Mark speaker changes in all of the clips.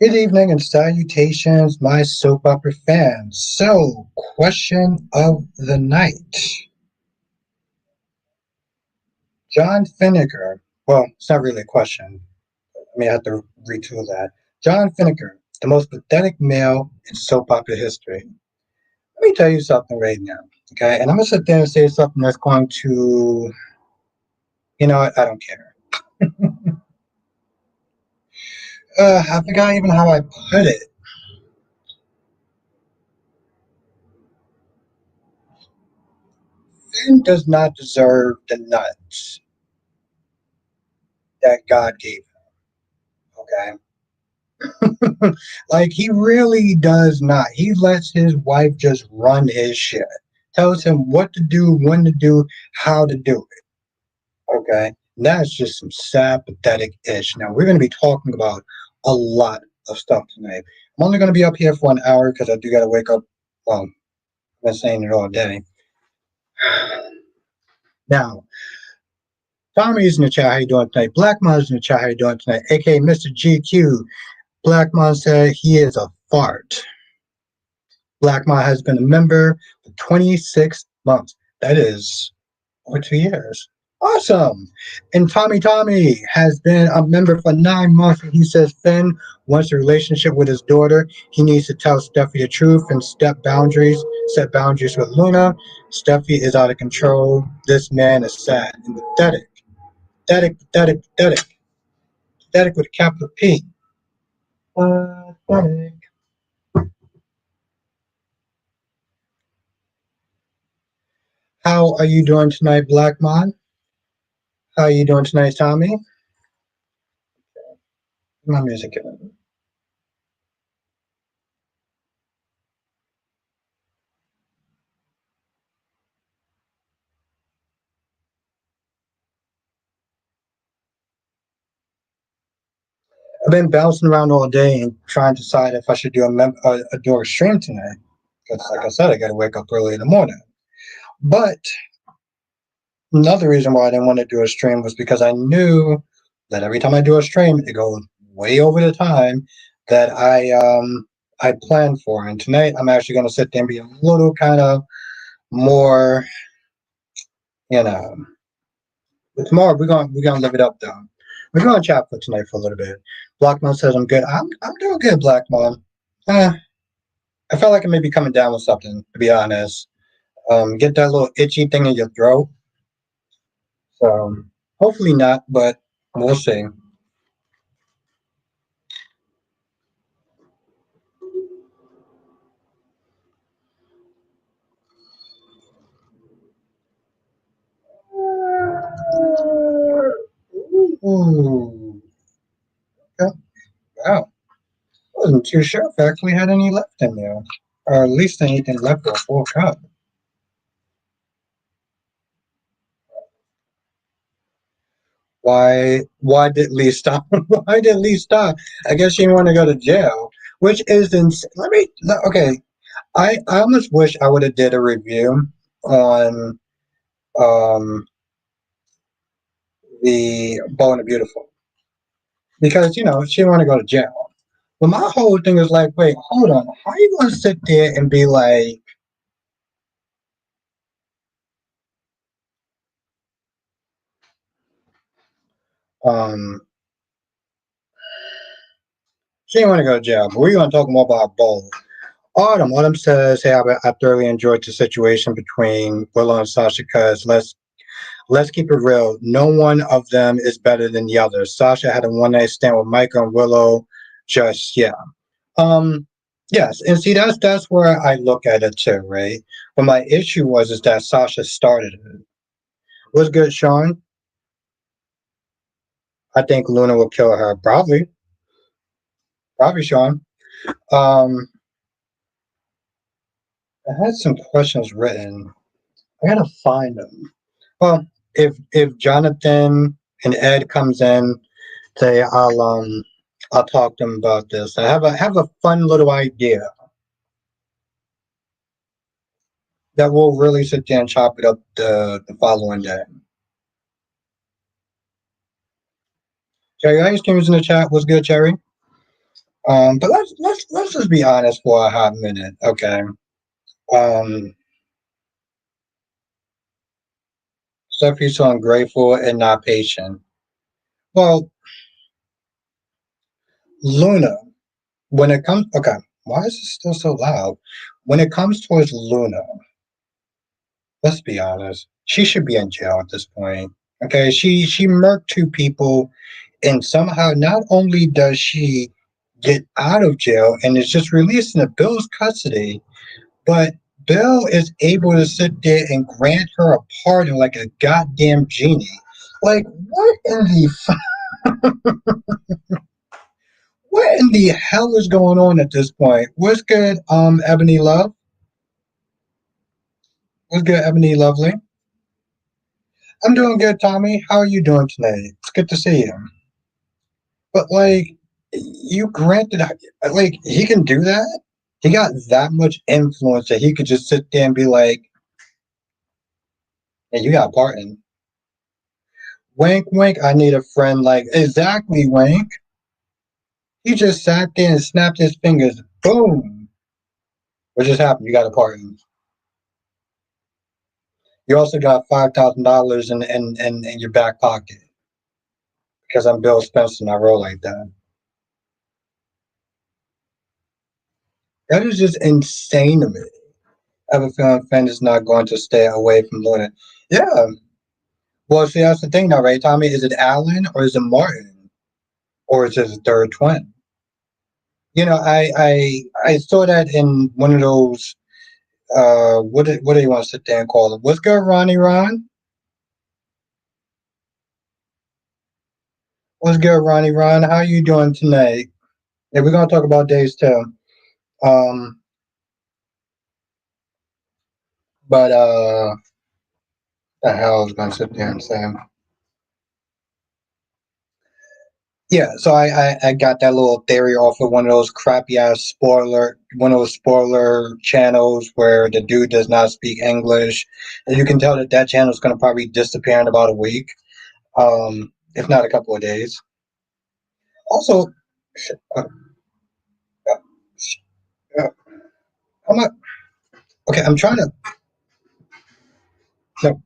Speaker 1: Good evening and salutations, my soap opera fans. So, question of the night. John Finnegan. Well, it's not really a question. I may have to retool that. John Finnegan, the most pathetic male in soap opera history. Let me tell you something right now, okay? And I'm going to sit there and say something that's going to, you know what? I don't care. I forgot even how I put it. Finn does not deserve the nuts that God gave him, okay? Like he really does not. He lets his wife just run his shit. Tells him what to do, when to do, how to do it. Okay. That's just some sad, pathetic ish. Now we're gonna be talking about a lot of stuff tonight. I'm only gonna be up here for an hour because I do gotta wake up. Well, I've been saying it all day. Now, Tommy's in the chat, how you doing tonight? Blackmon's in the chat, how you doing tonight? AKA Mr. GQ. Blackmon said he is a fart. Blackmon has been a member for 26 months. That is over 2 years. Awesome. And Tommy has been a member for 9 months. He says Finn wants a relationship with his daughter. He needs to tell Steffi the truth and set boundaries with Luna. Steffi is out of control. This man is sad and pathetic. Pathetic. Pathetic with a capital P. Pathetic. How are you doing tonight, Blackmon? How are you doing tonight, Tommy? My music. I've been bouncing around all day and trying to decide if I should do a stream tonight. Because, like I said, I got to wake up early in the morning. But another reason why I didn't want to do a stream was because I knew that every time I do a stream, it goes way over the time that I planned for. And tonight, I'm actually going to sit there and be a little kind of more, you know. But tomorrow we're gonna live it up though. We're gonna chat for tonight for a little bit. Blackmon says I'm good. I'm doing good, Blackmon. Uh, I felt like I may be coming down with something, to be honest. Get that little itchy thing in your throat. So hopefully not, but we'll see. Ooh. Okay. Wow. I wasn't too sure if I actually had any left in there. Or at least anything left for a full cup. Why did Lee stop? Why did Lee stop? I guess she didn't want to go to jail. Which is insane. Okay. I almost wish I would have did a review on um the Bold and the Beautiful because she didn't want to go to jail. But my whole thing is like, wait, hold on, how are you gonna sit there and be like, um, she didn't want to go to jail, but we're gonna talk more about Bold. Autumn says, hey, I thoroughly enjoyed the situation between Willow and Sasha because let's keep it real. No one of them is better than the other. Sasha had a one night stand with Micah and Willow. Just yeah. Um. Yes, and see that's where I look at it too, right? But my issue was is that Sasha started it. Was good, Sean. I think Luna will kill her. Probably, Sean. Um. I had some questions written. I gotta find them. Well, if Jonathan and Ed comes in, say I'll talk to them about this. I have a fun little idea that we'll really sit there and chop it up the following day. Jerry Ice Cream is in the chat. What's good, Jerry? But let's just be honest for a hot minute, okay? Um, Stephanie's so ungrateful and not patient. Well, Luna, when it comes, okay, why is it still so loud? When it comes towards Luna, let's be honest, she should be in jail at this point. Okay, she murked two people, and somehow not only does she get out of jail and is just released into Bill's custody, but Bill is able to sit there and grant her a pardon like a goddamn genie. Like, what in the hell is going on at this point? What's good, Ebony Love? What's good, Ebony Lovely? I'm doing good, Tommy. How are you doing tonight? It's good to see you. But like, you granted, like, he can do that. He got that much influence that he could just sit there and be like, "Hey, you got pardon." Wink, wink. I need a friend like exactly, wink. He just sat there and snapped his fingers. Boom. What just happened? You got a pardon. You also got $5,000 in your back pocket because I'm Bill Spencer and I roll like that. That is just insane to me. I have a feeling Finn is not going to stay away from Luna. Yeah. Well, see, that's the thing now, right, Tommy? Is it Alan or is it Martin? Or is it a third twin? You know, I saw that in one of those what do you want to sit there and call them? What's good, Ronnie Ron? What's good, Ronnie Ron? How you doing tonight? Yeah, we're gonna talk about days too. Um, but the hell I was gonna sit there and say. Yeah, so I got that little theory off of one of those crappy ass one of those spoiler channels where the dude does not speak English, and you can tell that that channel is gonna probably disappear in about a week, if not a couple of days. Also, uh, uh, uh, I'm not, okay. I'm trying to no,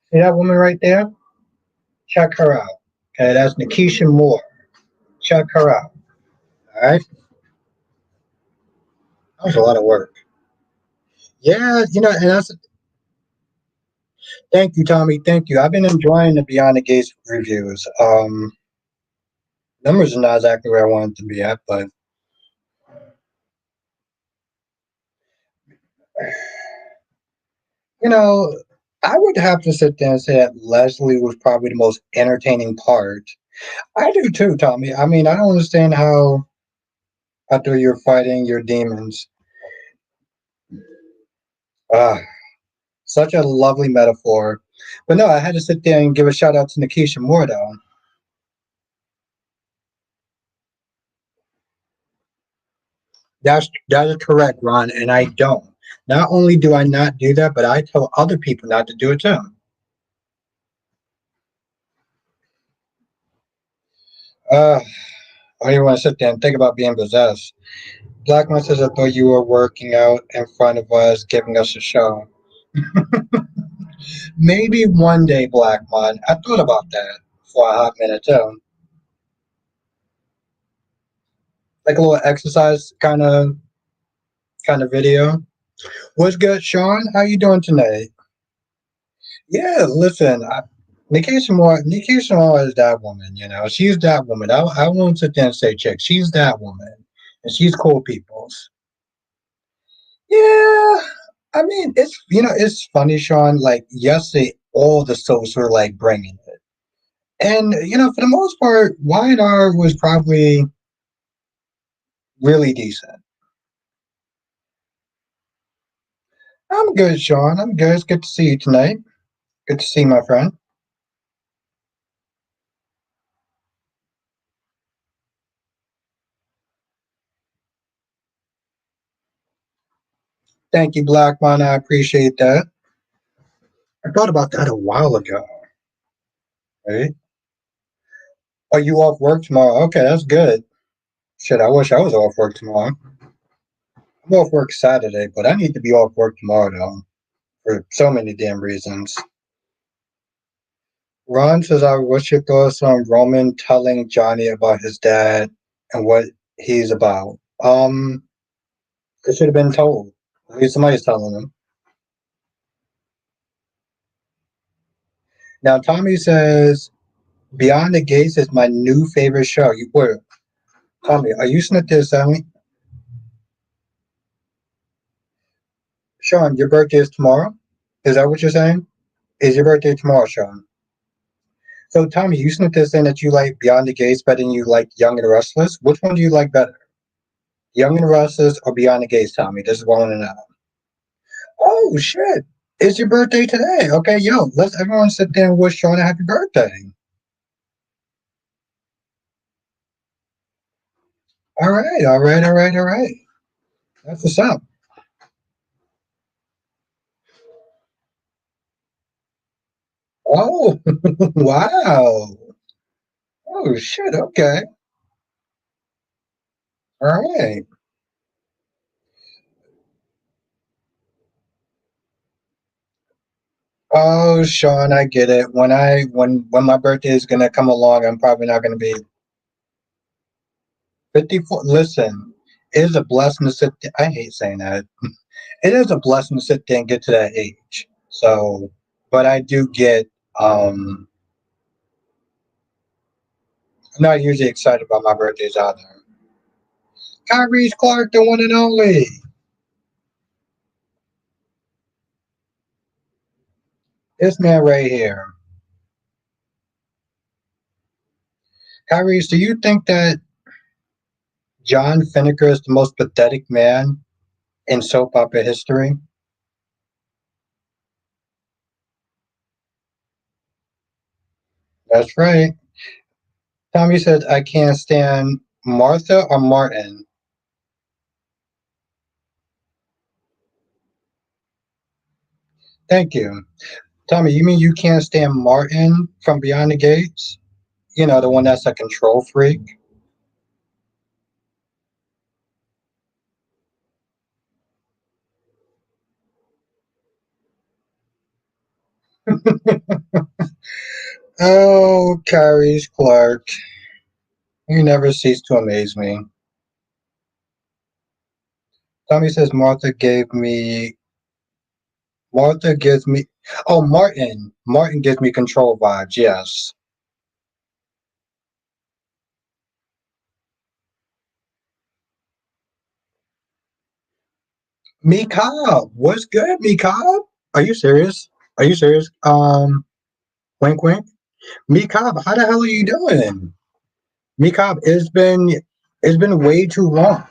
Speaker 1: see that woman right there. Check her out. Okay, that's Nikisha Moore. Check her out. All right, that was a lot of work. Yeah, and that's thank you, Tommy. Thank you. I've been enjoying the Beyond the Gates reviews. Numbers are not exactly where I want it to be at, but you know, I would have to sit there and say that Leslie was probably the most entertaining part. I do too, Tommy. I mean, I don't understand how after you're fighting your demons. Ah, such a lovely metaphor. But no, I had to sit there and give a shout out to Nikisha Moore, though. That is correct, Ron, and I don't. Not only do I not do that, but I tell other people not to do it too. Uh, I don't even want to sit there and think about being possessed. Black Man says, I thought you were working out in front of us, giving us a show. Maybe one day, Black Man. I thought about that for a hot minute too. Like a little exercise kind of video. What's good, Sean? How you doing tonight? Yeah, listen, Nikisha Moore is that woman, She's that woman. I won't sit there and say chick. She's that woman. And she's cool peoples. Yeah. I mean, it's funny, Sean. Like yesterday, all the soaps were like bringing it. And, for the most part, Y&R was probably really decent. I'm good, Sean. I'm good. It's good to see you tonight. Good to see you, my friend. Thank you, Black Man. I appreciate that. I thought about that a while ago, right? Oh, you off work tomorrow? Okay, that's good. Shit, I wish I was off work tomorrow. I'm off work Saturday, but I need to be off work tomorrow though, for so many damn reasons. Ron says, I wish your thoughts on Roman telling Johnny about his dad and what he's about. It should have been told. At least somebody's telling him. Now, Tommy says, Beyond the Gates is my new favorite show. You wait, Tommy, are you snipped this, Sammy? Sean, your birthday is tomorrow? Is that what you're saying? Is your birthday tomorrow, Sean? So, Tommy, you snipped this saying that you like Beyond the Gates better than you like Young and Restless. Which one do you like better? Young and Restless or Beyond the Gates, Tommy? This is what I want to know. Oh, shit. It's your birthday today. Okay, yo, let's everyone sit there and wish Sean a happy birthday. All right, all right, all right, all right. That's what's up. Oh, wow. Oh, shit. Okay. All right. Oh, Sean, I get it. When my birthday is gonna come along, I'm probably not gonna be 54. Listen, it is a blessing to sit. I hate saying that. It is a blessing to sit there and get to that age. So, but I do get. I'm not usually excited about my birthdays either. Kyrie's Clark, the one and only. This man right here. Kyrie, do you think that John Finnegan is the most pathetic man in soap opera history? That's right. Tommy said, I can't stand Martha or Martin. Thank you. Tommy, you mean you can't stand Martin from Beyond the Gates? You know, the one that's a control freak? Oh, Kyrie's Clark. You never cease to amaze me. Tommy says Martha gives me oh Martin. Martin gives me control vibes, yes. Me Cobb. What's good, Me Cobb? Are you serious? Are you serious? Wink wink. Me Cobb, how the hell are you doing? Me Cobb, it's been way too long.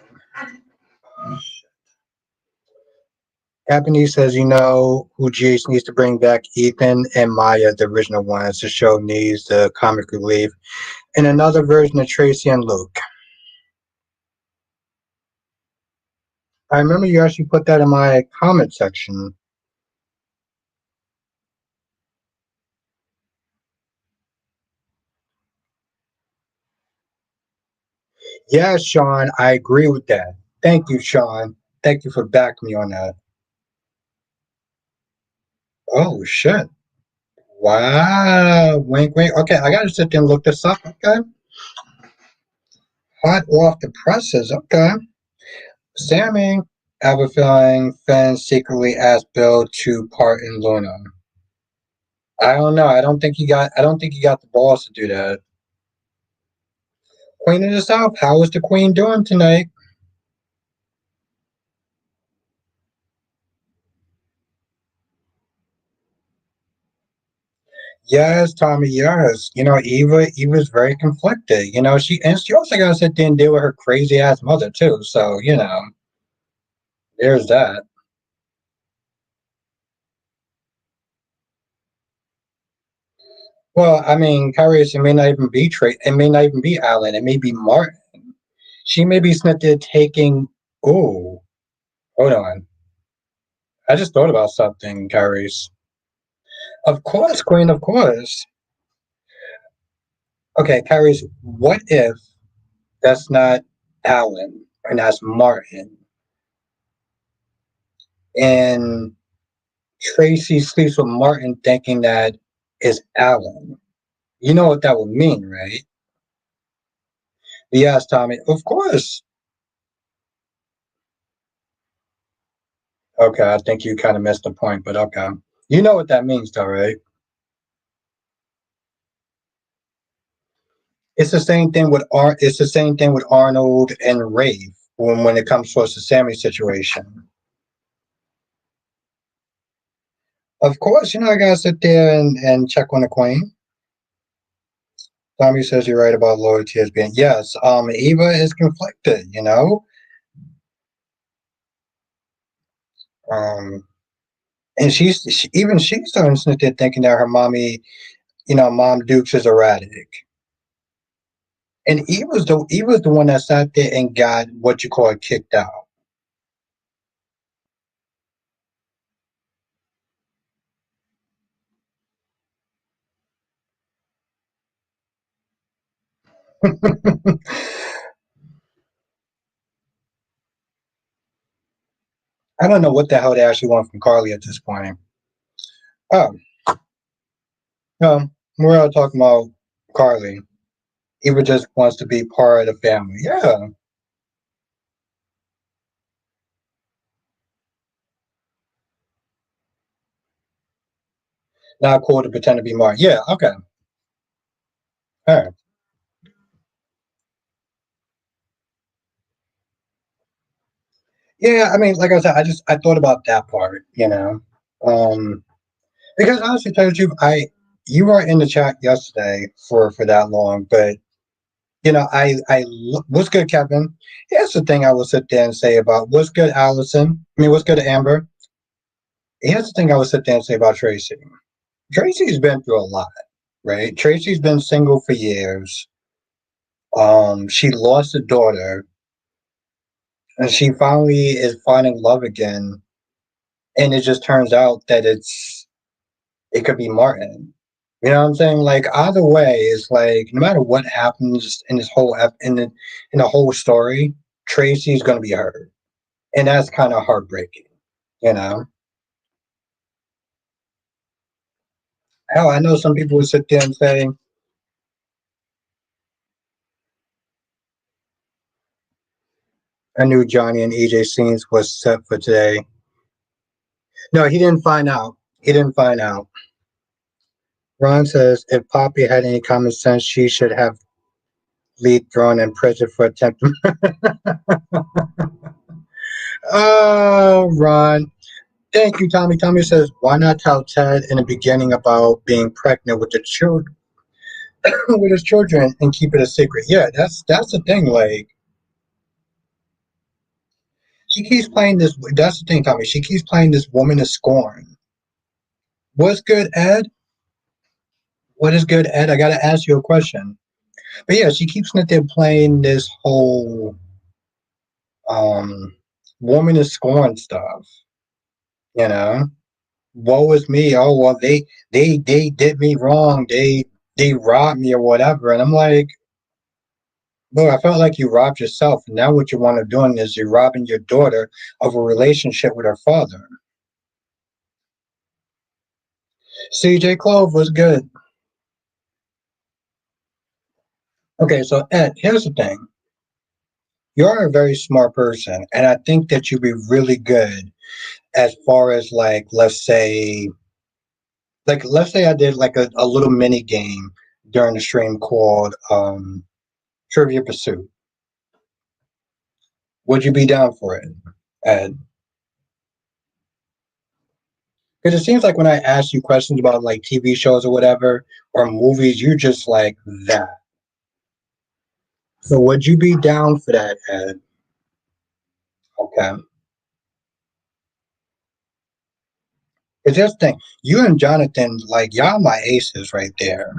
Speaker 1: Anthony says, you know who GH needs to bring back Ethan and Maya, the original ones. The show needs the comic relief. And another version of Tracy and Luke. I remember you actually put that in my comment section. Yeah, Sean, I agree with that. Thank you, Sean. Thank you for backing me on that. Oh shit. Wow. Wink wink. Okay, I gotta sit there and look this up. Okay. Hot off the presses. Okay. Sammy. I have a feeling Finn secretly asked Bill to part in Luna. I don't know. I don't think he got the balls to do that. Queen of the South, how is the Queen doing tonight? Yes, Tommy, yes. You know, Eva's very conflicted. You know, she also gotta sit there and deal with her crazy ass mother too. So, there's that. Well, I mean, Kyrus, it may not even be Trey. It may not even be Alan. It may be Martin. She may be snipped there taking. Oh, hold on. I just thought about something, Kyrus. Of course, Queen. Of course. Okay, Paris, what if that's not Alan and that's Martin and Tracy sleeps with Martin thinking that is Alan? You know what that would mean, right? Yes, Tommy, of course. Okay, I think you kind of missed the point, but okay. You know what that means, though, right? It's the same thing with It's the same thing with Arnold and Rafe when it comes towards the Sammy situation. Of course, you know I gotta sit there and check on the queen. Tommy says you're right about loyalty as being yes. Eva is conflicted, you know. Um, and even she's starting to sit there thinking that her mommy, Mom Dukes is erratic. And Eva's the one that sat there and got what you call kicked out. I don't know what the hell they actually want from Carly at this point. Oh, we're all talking about Carly. Eva just wants to be part of the family. Yeah, not cool to pretend to be Mark. Yeah, okay, all right. Yeah, I mean, like I said, I thought about that part, um, because honestly, to tell you the truth, you were in the chat yesterday for that long, but what's good, Kevin? Here's the thing I will sit there and say about what's good, Allison. I mean, what's good, Amber? Here's the thing I would sit there and say about Tracy. Tracy's been through a lot, right? Tracy's been single for years. She lost a daughter, and she finally is finding love again. And it just turns out that it could be Martin. You know what I'm saying? Like either way, it's like no matter what happens in this whole in the whole story, Tracy's gonna be hurt, and that's kind of heartbreaking. You know? Hell, I know some people would sit there and say, "I knew Johnny and EJ scenes was set for today." No, he didn't find out. He didn't find out. Ron says if Poppy had any common sense, she should have Lee thrown in prison for attempted. Oh, Ron. Thank you, Tommy. Tommy says, why not tell Ted in the beginning about being pregnant with the children, with his children, and keep it a secret? Yeah, that's the thing. Like she keeps playing this. That's the thing, Tommy. She keeps playing this woman of scorn. What's good, Ed? What is good, Ed? I gotta ask you a question. But yeah, she keeps sitting there playing this whole um woman of scorn stuff. You know, woe is me. Oh well, they did me wrong. They robbed me or whatever. And I'm like, look, I felt like you robbed yourself. And now what you want to doing is you're robbing your daughter of a relationship with her father. CJ Clove was good. Okay, so Ed, here's the thing. You're a very smart person, and I think that you'd be really good as far as let's say I did like a little mini game during the stream called Trivia Pursuit. Would you be down for it, Ed? Because it seems like when I ask you questions about like TV shows or whatever or movies, you just like that. So would you be down for that, Ed? Okay. It's just thing. You and Jonathan, like y'all my aces right there.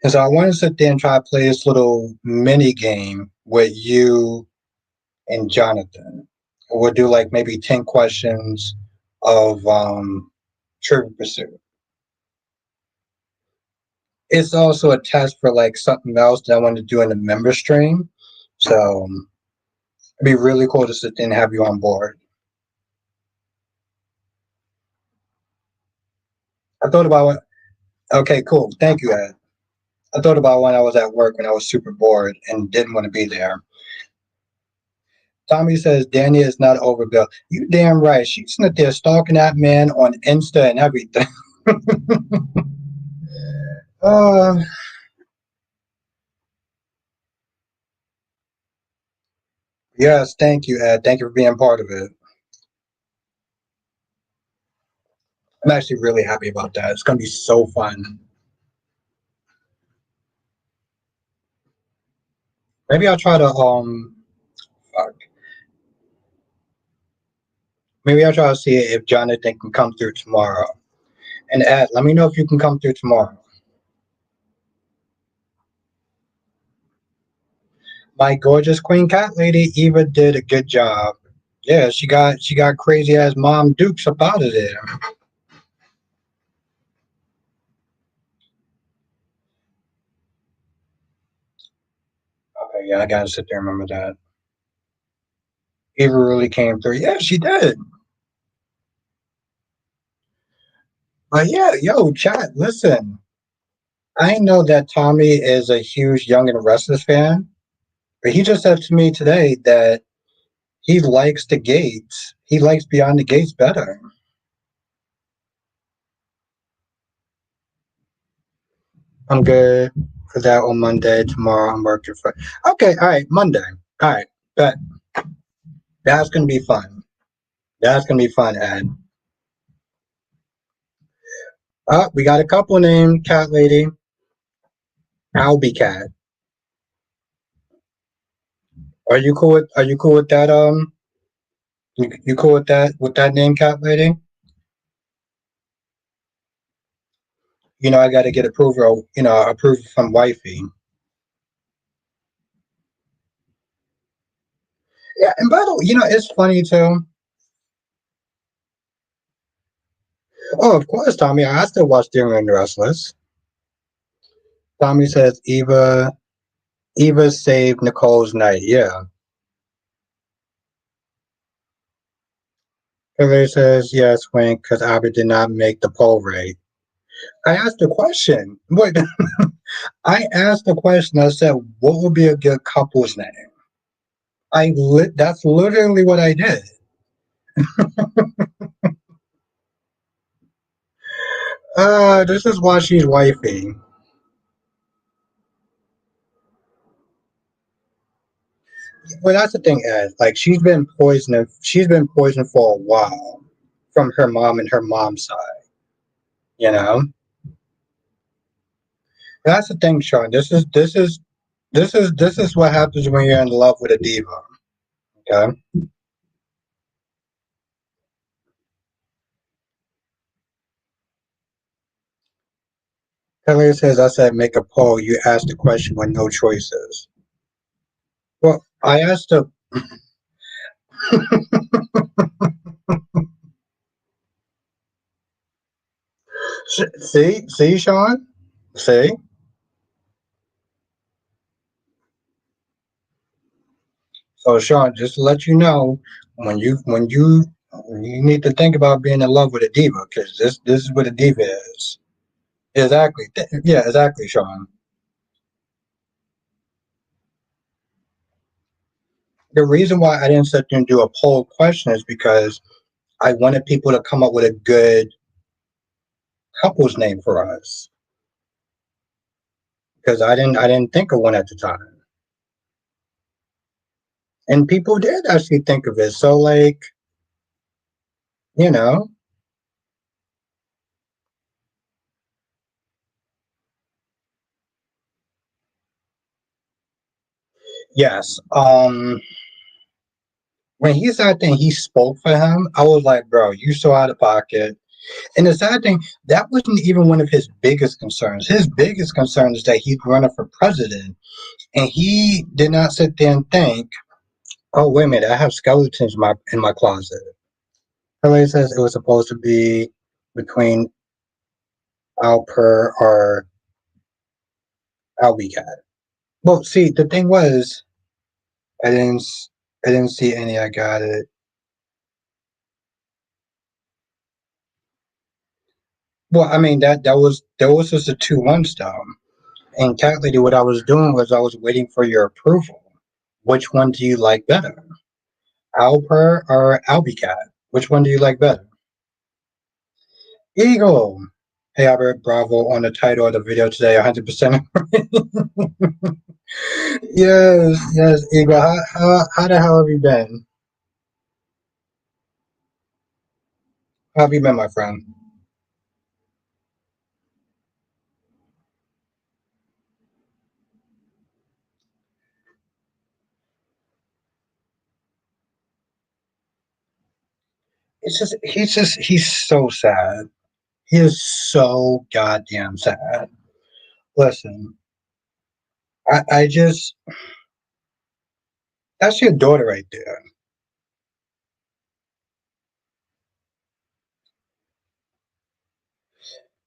Speaker 1: And so I want to sit there and try to play this little mini game with you and Jonathan. We'll do like maybe 10 questions of Trivia Pursuit. It's also a test for like something else that I want to do in the member stream. So it'd be really cool to sit there and have you on board. I thought about it. Okay, cool. Thank you, Ed. I thought about when I was at work when I was super bored and didn't want to be there. Tommy says Danny is not overbuilt. You damn right. She's sitting there stalking that man on Insta and everything. uh, yes, thank you, Ed. Thank you for being part of it. I'm actually really happy about that. It's gonna be so fun. Maybe I'll try to fuck. Maybe I'll try to see if Jonathan can come through tomorrow. And Ed, let me know if you can come through tomorrow. My gorgeous queen cat lady Eva did a good job. Yeah, she got crazy ass mom Dukes up out of there. Okay, yeah, I gotta sit there and remember that. Eva really came through. Yeah, she did. But yeah, yo, chat, listen. I know that Tommy is a huge Young and Restless fan, but he just said to me today that he likes the gates. He likes Beyond the Gates better. I'm good for that on Monday. Tomorrow I'm working for. Okay, all right, Monday. All right, but that's gonna be fun. That's gonna be fun, Ed. We got a couple named Cat Lady, Albie Cat. Are you cool with that? You cool with that name, Cat Lady? You know, I got to get approval. You know, approval from wifey. Yeah, and by the way, you know, it's funny too. Oh, of course, Tommy. I still watch Dear and Restless. Tommy says Eva saved Nicole's night. Yeah. Hillary says yes, Wink, because Abby did not make the poll rate. I asked a question. Wait, I asked a question. I said, "What would be a good couple's name?" That's literally what I did. This is why she's wifey. Well, that's the thing, Ed. Like she's been poisoned for a while from her mom and her mom's side. You know, that's the thing, Sean. This is what happens when you're in love with a diva. Okay, Kelly says I said make a poll. You asked the question with no choices. Well, I asked the see, Sean, see. So, Sean, just to let you know, when you need to think about being in love with a diva, because this is what a diva is. Exactly. Yeah, exactly, Sean. The reason why I didn't sit there and do a poll question is because I wanted people to come up with a good couple's name for us. Because I didn't think of one at the time, and people did actually think of it. So, like, you know, yes. When he said that he spoke for him, I was like, bro, you so out of pocket. And the sad thing, that wasn't even one of his biggest concerns. His biggest concern is that he's running for president. And he did not sit there and think, oh, wait a minute, I have skeletons in my closet. Hillary says it was supposed to be between Alper or Albie cat. Well, see, the thing was, I didn't, I didn't see any. I got it. Well, I mean that was just a 2-1 style. And cat lady, what I was doing was I was waiting for your approval. Which one do you like better, Alper or Albie cat? Which one do you like better? Eagle. Hey Albert, bravo on the title of the video today. 100%. Yes, yes, Eagle. How the hell have you been? How have you been, my friend? He's so sad. He is so goddamn sad. Listen, I just, that's your daughter right there.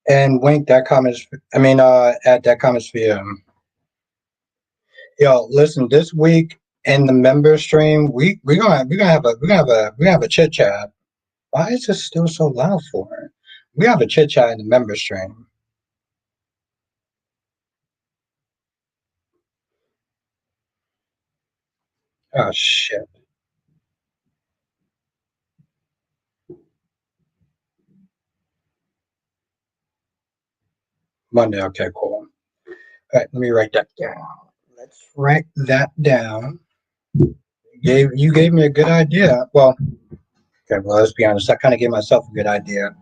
Speaker 1: And Wink, that comments, I mean, at that comments for you. Yo, listen, this week in the member stream, we're gonna have a chit chat. Why is it still so loud for? We have a chit chat in the member stream. Oh shit. Monday, okay, cool. All right, let me write that down. Let's write that down. You gave me a good idea. Well, okay, well, let's be honest. I kind of gave myself a good idea.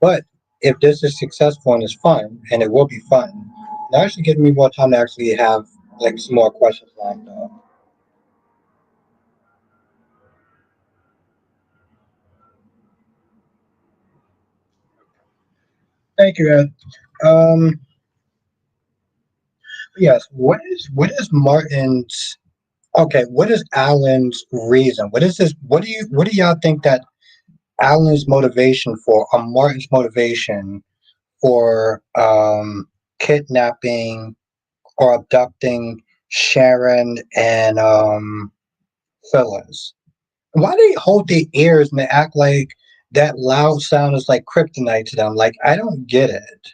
Speaker 1: But if this is successful and it's fun, and it will be fun, it actually gives me more time to actually have like some more questions lined up. Thank you, Ed. Um, yes. What is Martin's? Okay, what is Alan's reason? What is this? What do y'all think that Alan's motivation for, or Martin's motivation for kidnapping or abducting Sharon and Phyllis? Why do they hold their ears and they act like that loud sound is like kryptonite to them? Like, I don't get it.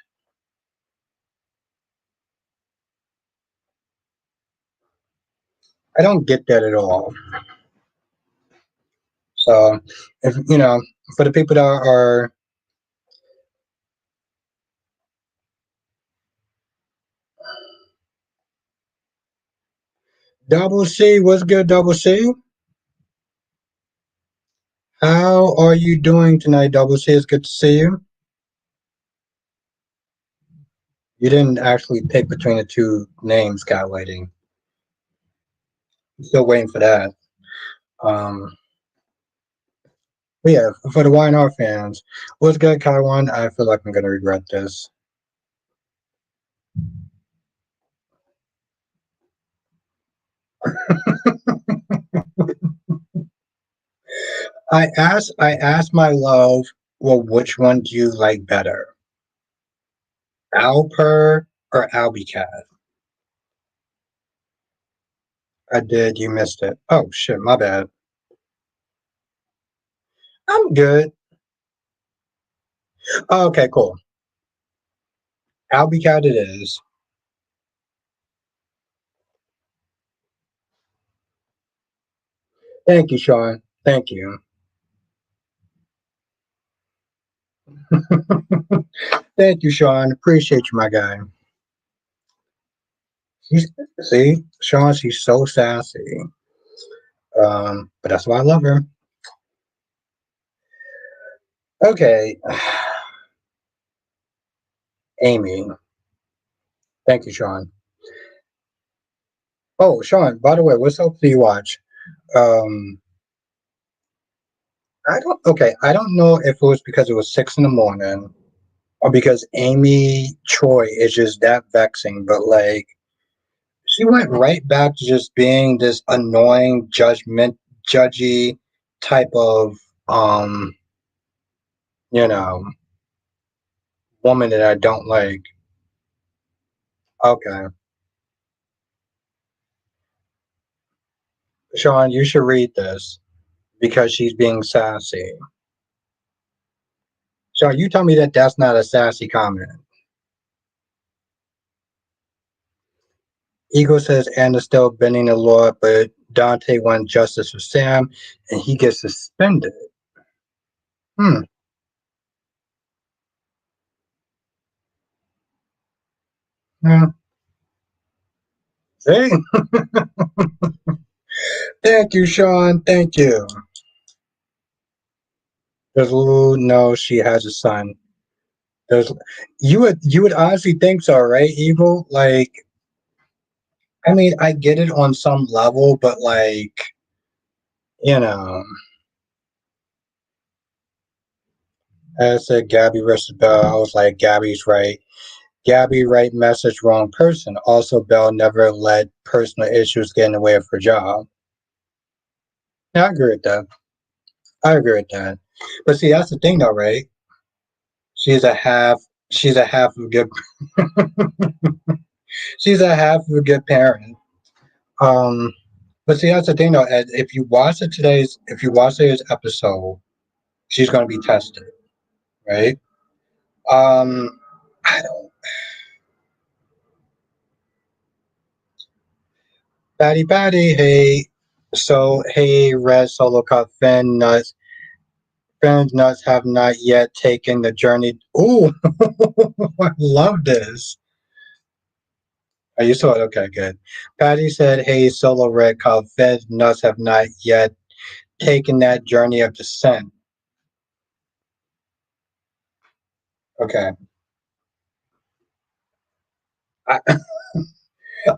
Speaker 1: I don't get that at all. So, if for the people that are Double C, what's good, Double C? How are you doing tonight, Double C? It's good to see you. You didn't actually pick between the two names, Cat Lady. Still waiting for that. Um, but yeah, for the YNR fans, what's good, Kaiwan? I feel like I'm gonna regret this. I asked my love, well, which one do you like better, Alper or Albie Cat? I did. You missed it. Oh shit, my bad. I'm good. Oh, okay, cool. Albie Cat it is. Thank you, Sean. Thank you. Thank you, Sean. Appreciate you, my guy. She's, see, Sean, she's so sassy. But that's why I love her. Okay, Amy. Thank you, Sean. Oh, Sean. By the way, what's up do you watch? Um, I don't. Okay, I don't know if it was because it was 6 in the morning or because Amy Troy is just that vexing. But like, she went right back to just being this annoying, judgy type of um, you know, woman that I don't like. Okay. Sean, you should read this because she's being sassy. Sean, you tell me that that's not a sassy comment. Eagle says Anna's still bending the law, but Dante wants justice for Sam, and he gets suspended. Hmm. Hmm. Hey, thank you, Sean. Thank you. Does Lulu know she has a son? Does you would honestly think so, right? Evil, like, I mean, I get it on some level, but like, you know, as I said, Gabby versus Bell. I was like, Gabby's right. Gabby right message, wrong person. Also, Bell never let personal issues get in the way of her job. Yeah, I agree with that. I agree with that. But see, that's the thing, though, right? She's a half. She's a half of a good. She's a half of a good parent. Um, but see, that's the thing, though. If you watch today's episode, she's going to be tested, right? Um, I don't. Patty, hey. So, hey, Red Solo Cup Fan nuts have not yet taken the journey. Ooh, I love this. Are you saw it? Okay, good. Patty said, "Hey, Solo Red Cup Fed nuts have not yet taken that journey of descent." Okay, I,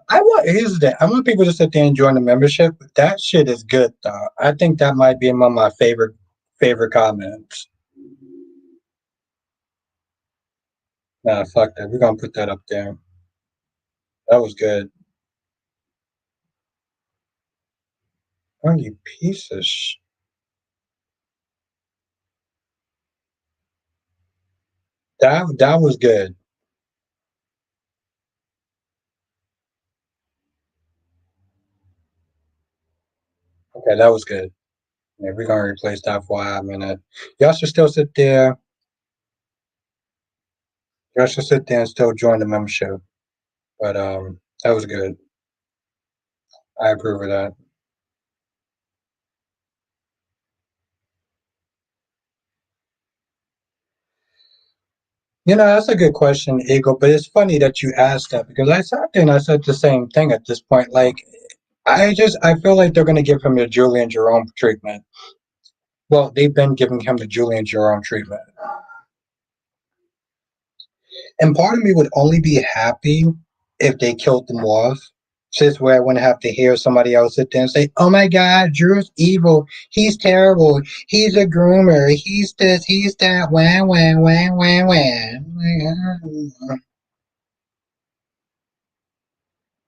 Speaker 1: I want here's the thing. I want people to sit there and join the membership. That shit is good though. I think that might be among my favorite comments. Nah, fuck that. We're gonna put that up there. That was good. Oh, you piece of sh. That was good. Okay, that was good. Yeah, we're gonna replace that for a minute. Y'all should still sit there. Y'all should sit there and still join the membership. But that was good. I approve of that. That's a good question, Eagle. But it's funny that you asked that because I sat there and I said the same thing at this point. Like, I feel like they're gonna give him the Julian Jerome treatment. Well, they've been giving him the Julian Jerome treatment, and part of me would only be happy if they killed them off. Just where I wouldn't have to hear somebody else sit there and say, "Oh my God, Drew's evil. He's terrible. He's a groomer. He's this. He's that. Wham, wham, wham, wham, wham."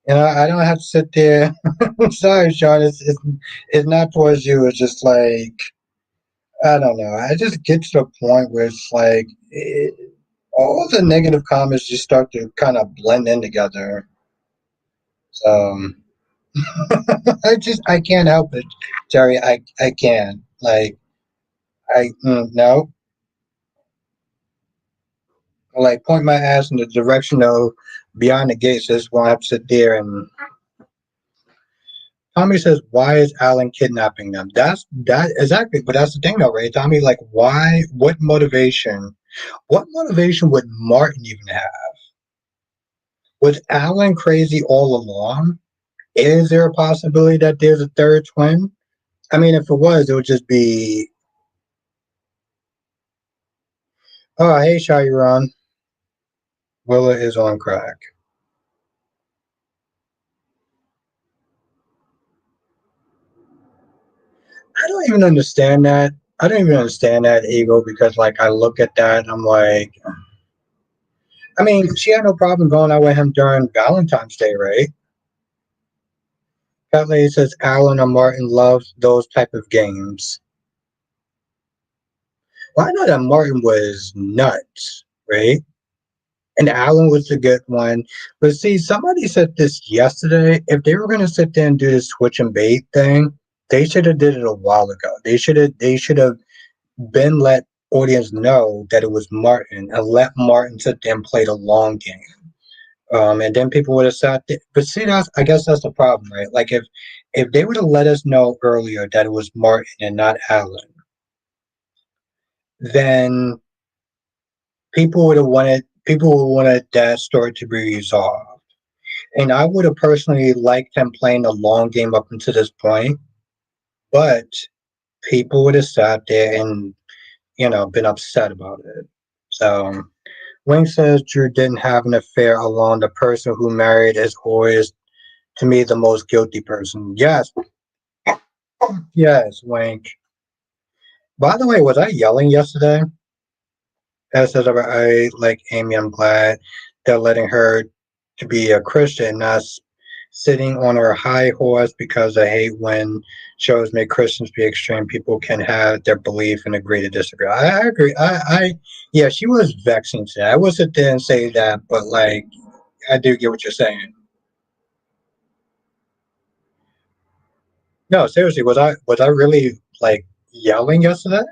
Speaker 1: I don't have to sit there. I'm sorry, Sean. It's not towards you. It's just like I don't know. I just get to the point where it's like all the negative comments just start to kind of blend in together. So I can't help it, Jerry. I can't. Like no. Like point my ass in the direction of beyond the gates. Just won't have to sit there and. Tommy says, "Why is Alan kidnapping them?" That exactly, but that's the thing, though, right? Tommy, like, why? What motivation? What motivation would Martin even have? Was Alan crazy all along? Is there a possibility that there's a third twin? I mean, if it was, it would just be, "Oh, hey, Shairon, Willa is on crack." I don't even understand that. I don't even understand that ego because, like, I look at that and I'm like, I mean, she had no problem going out with him during Valentine's Day, right? That lady says Alan or Martin loves those type of games. Well, I know that Martin was nuts, right? And Alan was the good one. But see, somebody said this yesterday. If they were going to sit there and do this switch and bait thing, They should have did it a while ago. They should have been let audience know that it was Martin and let Martin sit there and play the long game. And then people would have sat there. But see, I guess that's the problem, right? Like if they would have let us know earlier that it was Martin and not Alan, then people would wanted that story to be resolved. And I would have personally liked him playing the long game up until this point, but people would have sat there and been upset about it. So Wayne says Drew didn't have an affair alone. The person who married is always, to me, the most guilty person. Yes, yes, Wink. By the way, was I yelling yesterday? As says I like Amy. I'm glad they're letting her to be a Christian, not sitting on her high horse because I hate when shows make Christians be extreme. People can have their belief and agree to disagree. I agree. Yeah, she was vexing today. I will sit there and say that, but like, I do get what you're saying. No, seriously, was I really like yelling yesterday?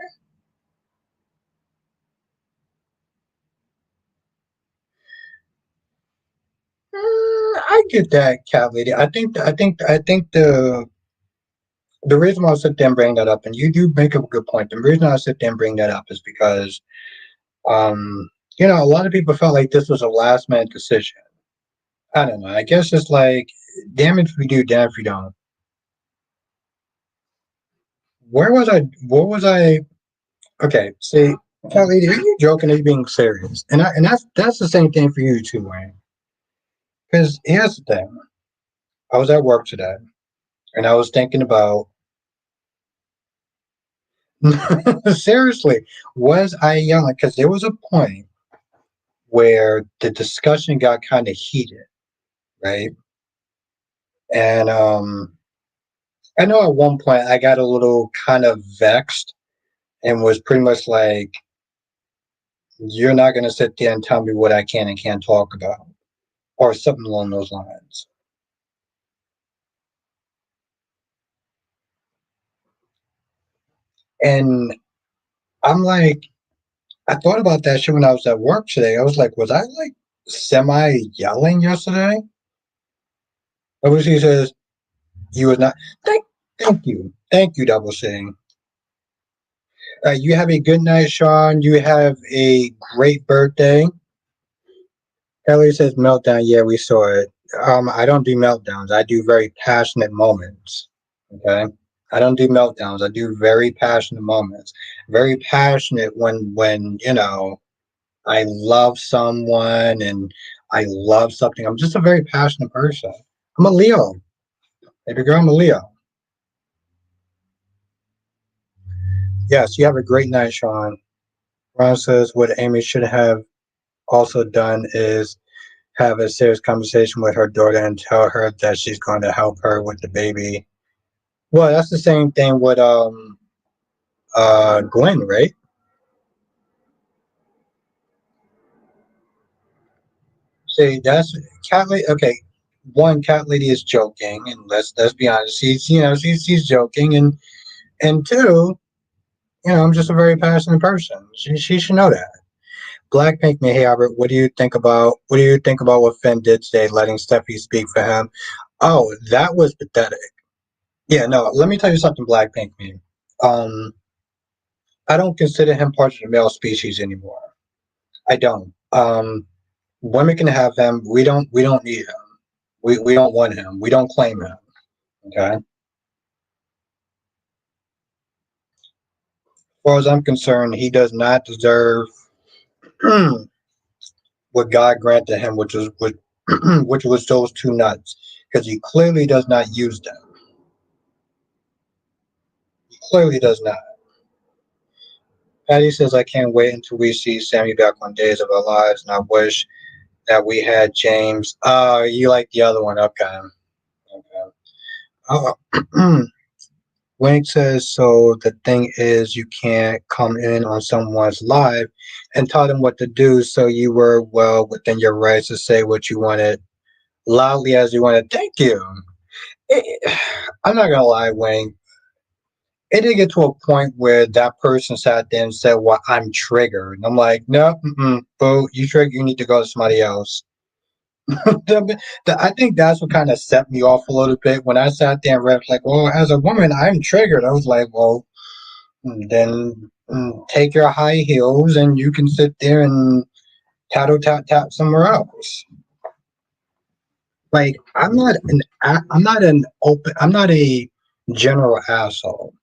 Speaker 1: I get that, cat lady. I think the reason why I sit there and bring that up, and you do make a good point. The reason I sit there and bring that up is because, um, a lot of people felt like this was a last minute decision. I don't know. I guess it's like, damn it if we do, damn if we don't. Where was I? What was I? Okay, see, cat lady, are you joking? Are you being serious? And that's the same thing for you too, Wayne. Because here's the thing. I was at work today, and I was thinking about seriously, was I yelling? Because there was a point where the discussion got kind of heated, right? And I know at one point I got a little kind of vexed and was pretty much like, "You're not going to sit there and tell me what I can and can't talk about," or something along those lines. And I'm like, I thought about that shit when I was at work today. I was like, was I like semi yelling yesterday? Double C says, "You was not." Thank, thank you, Double C. You have a good night, Sean. You have a great birthday. Ellie says meltdown. Yeah, we saw it. I don't do meltdowns. I do very passionate moments. Okay, I don't do meltdowns. I do very passionate moments. Very passionate when I love someone and I love something. I'm just a very passionate person. I'm a Leo, baby girl. I'm a Leo. Yes, you have a great night, Sean. Ron says what Amy should have also done is have a serious conversation with her daughter and tell her that she's going to help her with the baby. Well, that's the same thing with Gwen, right? See, that's cat lady. Okay, one, cat lady is joking, and let's be honest. She's joking, and two, I'm just a very passionate person. She should know that. Black Pink me, hey Albert, what do you think about what Finn did today, letting Steffi speak for him? Oh, that was pathetic. Yeah, no, let me tell you something, Blackpink me. Um, I don't consider him part of the male species anymore. I don't. Women can have him. We don't need him. We don't want him. We don't claim him. Okay. As far as I'm concerned, he does not deserve what God granted him, which was those two nuts, because he clearly does not use them. He clearly does not. Patty says, "I can't wait until we see Sammy back on Days of Our Lives, and I wish that we had James." Oh, you like the other one? Okay. Okay. Oh, Wink says, "So the thing is, you can't come in on someone's live and tell them what to do. So you were well within your rights to say what you wanted loudly as you wanted." Thank you. Eh, I'm not gonna lie, Wayne. it did get to a point where that person sat there and said, "Well, I'm triggered." And I'm like, "No, boo, you triggered. You need to go to somebody else." I think that's what kind of set me off a little bit when I sat there and read, like, "Well, as a woman, I'm triggered." I was like, "Well, then take your high heels and you can sit there and tattle tap tap somewhere else." Like, I'm not a general asshole,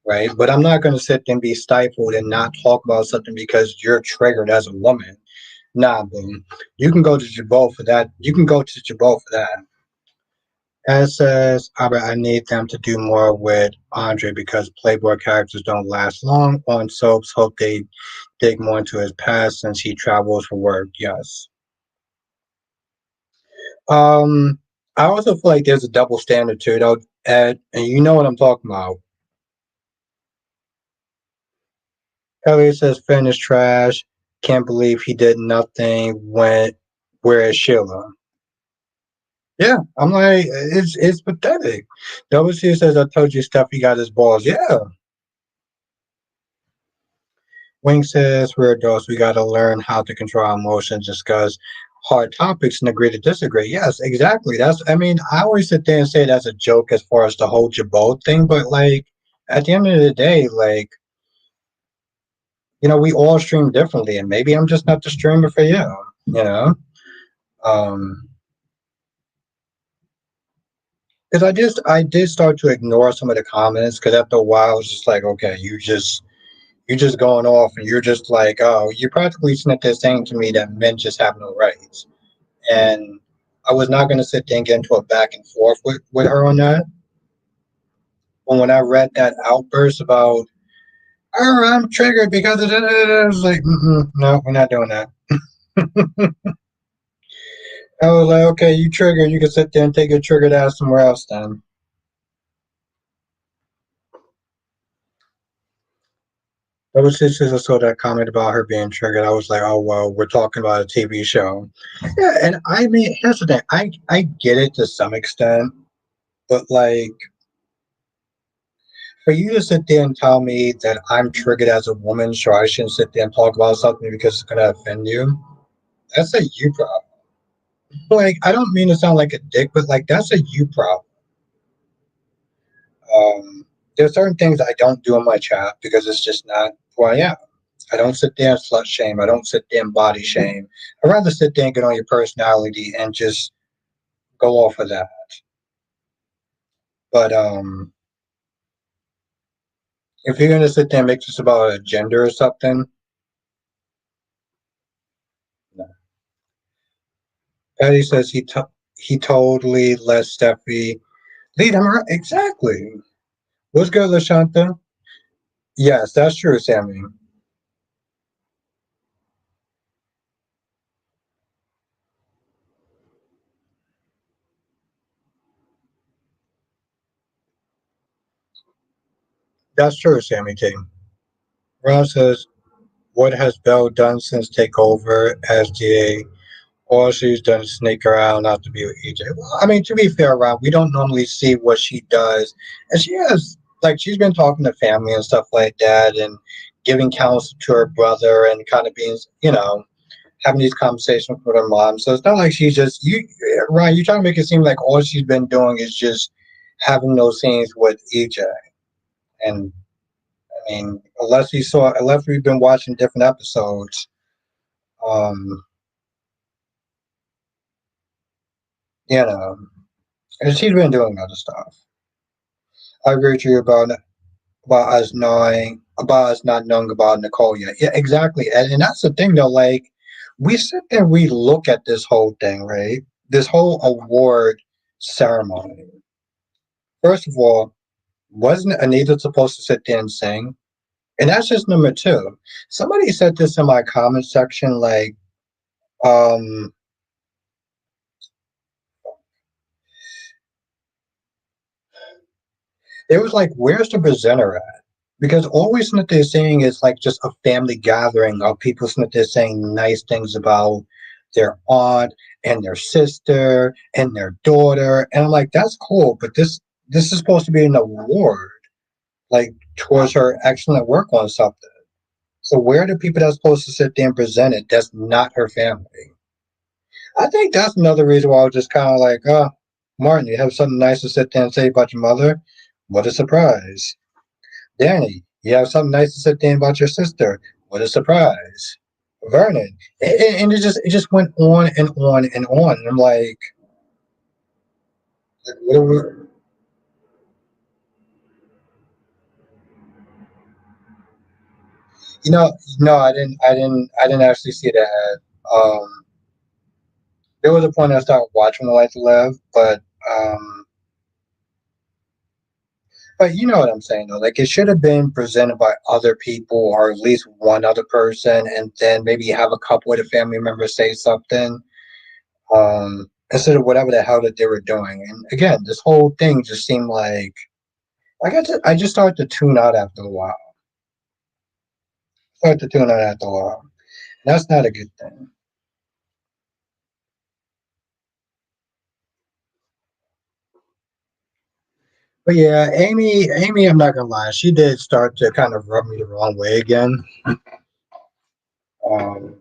Speaker 1: right? But I'm not going to sit there and be stifled and not talk about something because you're triggered as a woman. Nah, boom. You can go to Jabot for that. You can go to Jabot for that. As says, Albert, I need them to do more with Andre because Playboy characters don't last long on soaps. Hope they dig more into his past since he travels for work. Yes. Um, I also feel like there's a double standard too, though, Ed, and you know what I'm talking about. Elliot says Finn is trash. Can't believe he did nothing when where is Sheila? Yeah, I'm like, it's pathetic. WC says I told you Steffi got his balls. Yeah. Wing says we're adults, we gotta learn how to control our emotions, discuss hard topics and agree to disagree. Yes, exactly. That's I mean, I always sit there and say that's a joke as far as the whole Jabot thing, but like at the end of the day, like we all stream differently, and maybe I'm just not the streamer for you. You know, um, because I did start to ignore some of the comments because after a while I was just like, okay, you're just going off, and you're just like, oh, you're practically sitting there saying to me that men just have no rights, and I was not going to sit there and get into a back and forth with her on that. But when I read that outburst about, oh, I'm triggered because of it, I was like, no, we're not doing that. I was like, okay, you triggered. You can sit there and take your triggered ass somewhere else then. That was just as I saw that comment about her being triggered. I was like, oh, well, we're talking about a TV show. Yeah, and I mean, here's the thing. I get it to some extent, but like, for you to sit there and tell me that I'm triggered as a woman, so I shouldn't sit there and talk about something because it's going to offend you, that's a you problem. Like, I don't mean to sound like a dick, but like, that's a you problem. Um, there's certain things I don't do in my chat because it's just not who I am. I don't sit there and slut shame. I don't sit there and body shame. I'd rather sit there and get on your personality and just go off of that. But if you're gonna sit there and make this about a gender or something, no. Patty says he totally let Steffi lead him right. Exactly. What's good, Lashanta? Yes, that's true, Sammy. That's true, Sammy T. Ron says, what has Belle done since takeover as DA? All she's done is sneak around not to be with EJ. Well, I mean, to be fair, Rob, we don't normally see what she does. And she has, like, she's been talking to family and stuff like that and giving counsel to her brother and kind of being, having these conversations with her mom. So it's not like she's just, Ryan, you're trying to make it seem like all she's been doing is just having those scenes with EJ. And I mean, unless we've been watching different episodes, um, you know, and she's been doing other stuff. I agree with you about us not knowing about Nicole yet. Yeah, exactly. And that's the thing though, like we sit there and we look at this whole thing, right? This whole award ceremony. First of all, wasn't Anita supposed to sit there and sing? And that's just number two. Somebody said this in my comment section, like, um, it was like, where's the presenter at? Because always what they're saying is like just a family gathering of people that they're saying nice things about their aunt and their sister and their daughter. And I'm like, that's cool, but this is supposed to be an award. like towards her excellent work on something. So where are the people that's supposed to sit there and present it that's not her family? I think that's another reason why I was just kind of like, oh, Martin, you have something nice to sit there and say about your mother? What a surprise. Danny, you have something nice to sit there about your sister? What a surprise. Vernon, and it just went on and on and on. And I'm like, what are we? No, I didn't actually see that. There was a point I started watching The Life to Live, um, but you know what I'm saying though. Like it should have been presented by other people or at least one other person, and then maybe have a couple of the family members say something, instead of whatever the hell that they were doing. And again, this whole thing just seemed like I just started to tune out after a while. Started to tune out after a while. That's not a good thing. But yeah, Amy, I'm not gonna lie, she did start to kind of rub me the wrong way again. Um,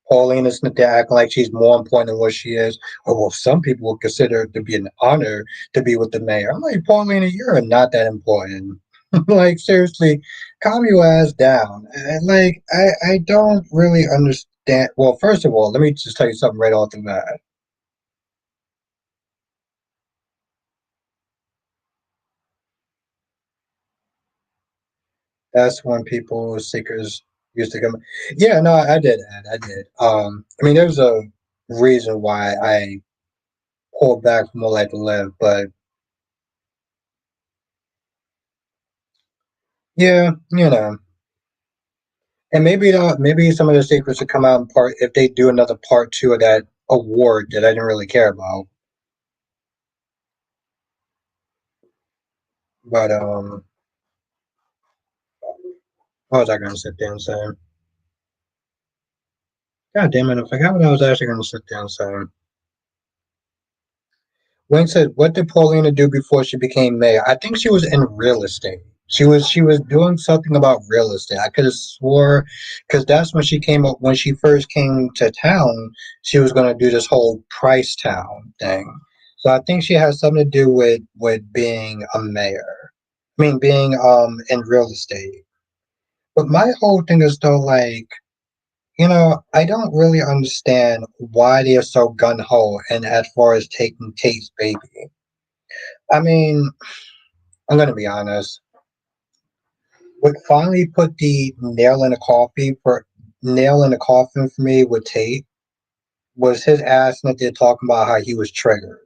Speaker 1: Pauline is not acting like she's more important than what she is. Or well, some people would consider it to be an honor to be with the mayor. I'm like, Paulina, you're not that important. Like seriously, calm your ass down. And like, I don't really understand. Well, first of all, let me just tell you something right off the bat. That's when people seekers used to come. Yeah, no, I did, Ed, I did. I mean, there's a reason why I pulled back from More Life to Live, but yeah, and maybe some of the secrets will come out in part if they do another part two of that award that I didn't really care about. But what was I gonna sit there and say? God damn it, I forgot what I was actually gonna sit there and say. Wayne said, "What did Paulina do before she became mayor?" I think she was in real estate. She was doing something about real estate. I could have swore because that's when she came up when she first came to town. She was going to do this whole Price Town thing. So I think she has something to do with being a mayor. I mean, being in real estate. But my whole thing is though, like I don't really understand why they are so gun ho and as far as taking Kate's baby. I mean, I'm gonna be honest. What finally put the nail in the coffin for me with Tate was his ass that they're talking about how he was triggered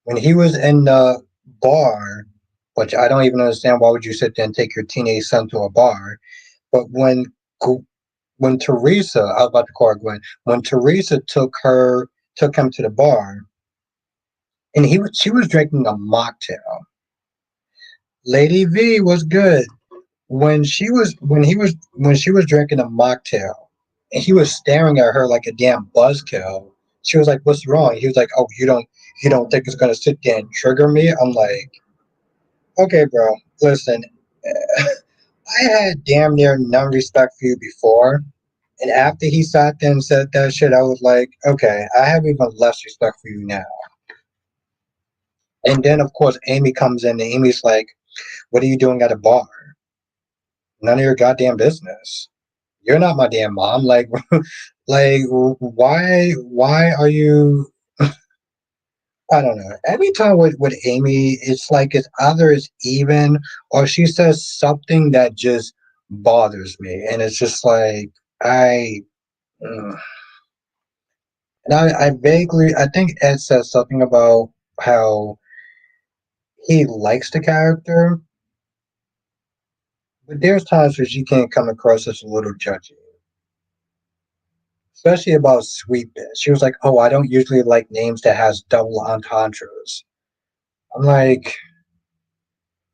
Speaker 1: when he was in the bar, which I don't even understand. Why would you sit there and take your teenage son to a bar? But when Teresa, I was about to call her Gwen, when Teresa took him to the bar, and she was drinking a mocktail. Lady V was good. When she was drinking a mocktail and he was staring at her like a damn buzzkill. She was like, "What's wrong?" He was like, "Oh, you don't think it's gonna sit there and trigger me?" I'm like, "Okay, bro, listen, I had damn near none respect for you before, and after he sat there and said that shit, I was like, okay, I have even less respect for you now." And then of course Amy comes in, and Amy's like, "What are you doing at a bar? None of your goddamn business. You're not my damn mom." Like, like why are you? I don't know. Every time with Amy, it's like it's either it's even or she says something that just bothers me, and it's just like I. mm. And I think Ed says something about how he likes the character, but there's times where she can come across as a little judgy, especially about sweetness. She was like, "Oh, I don't usually like names that has double entendres." I'm like,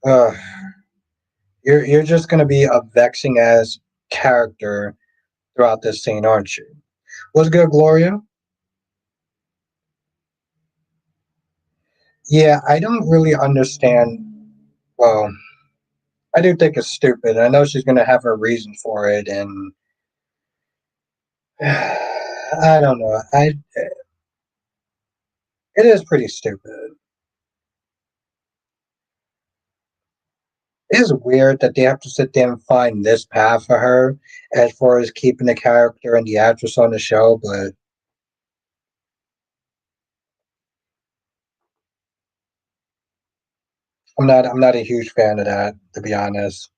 Speaker 1: uh, you're just gonna be a vexing ass character throughout this scene, aren't you? What's good, Gloria? Yeah, I don't really understand. Well, I do think it's stupid. I know she's gonna have her reason for it, and I don't know. It is pretty stupid. It is weird that they have to sit there and find this path for her as far as keeping the character and the actress on the show, but I'm not a huge fan of that, to be honest.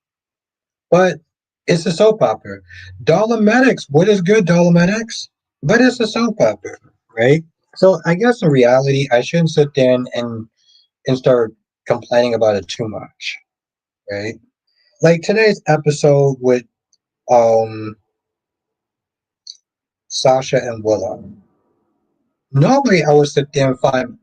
Speaker 1: But it's a soap opera. Dolomedics, what is good, Dolomedics? But it's a soap opera, right? So I guess in reality, I shouldn't sit there and start complaining about it too much, right? Like today's episode with um Sasha and Willow. Normally, I would sit there and find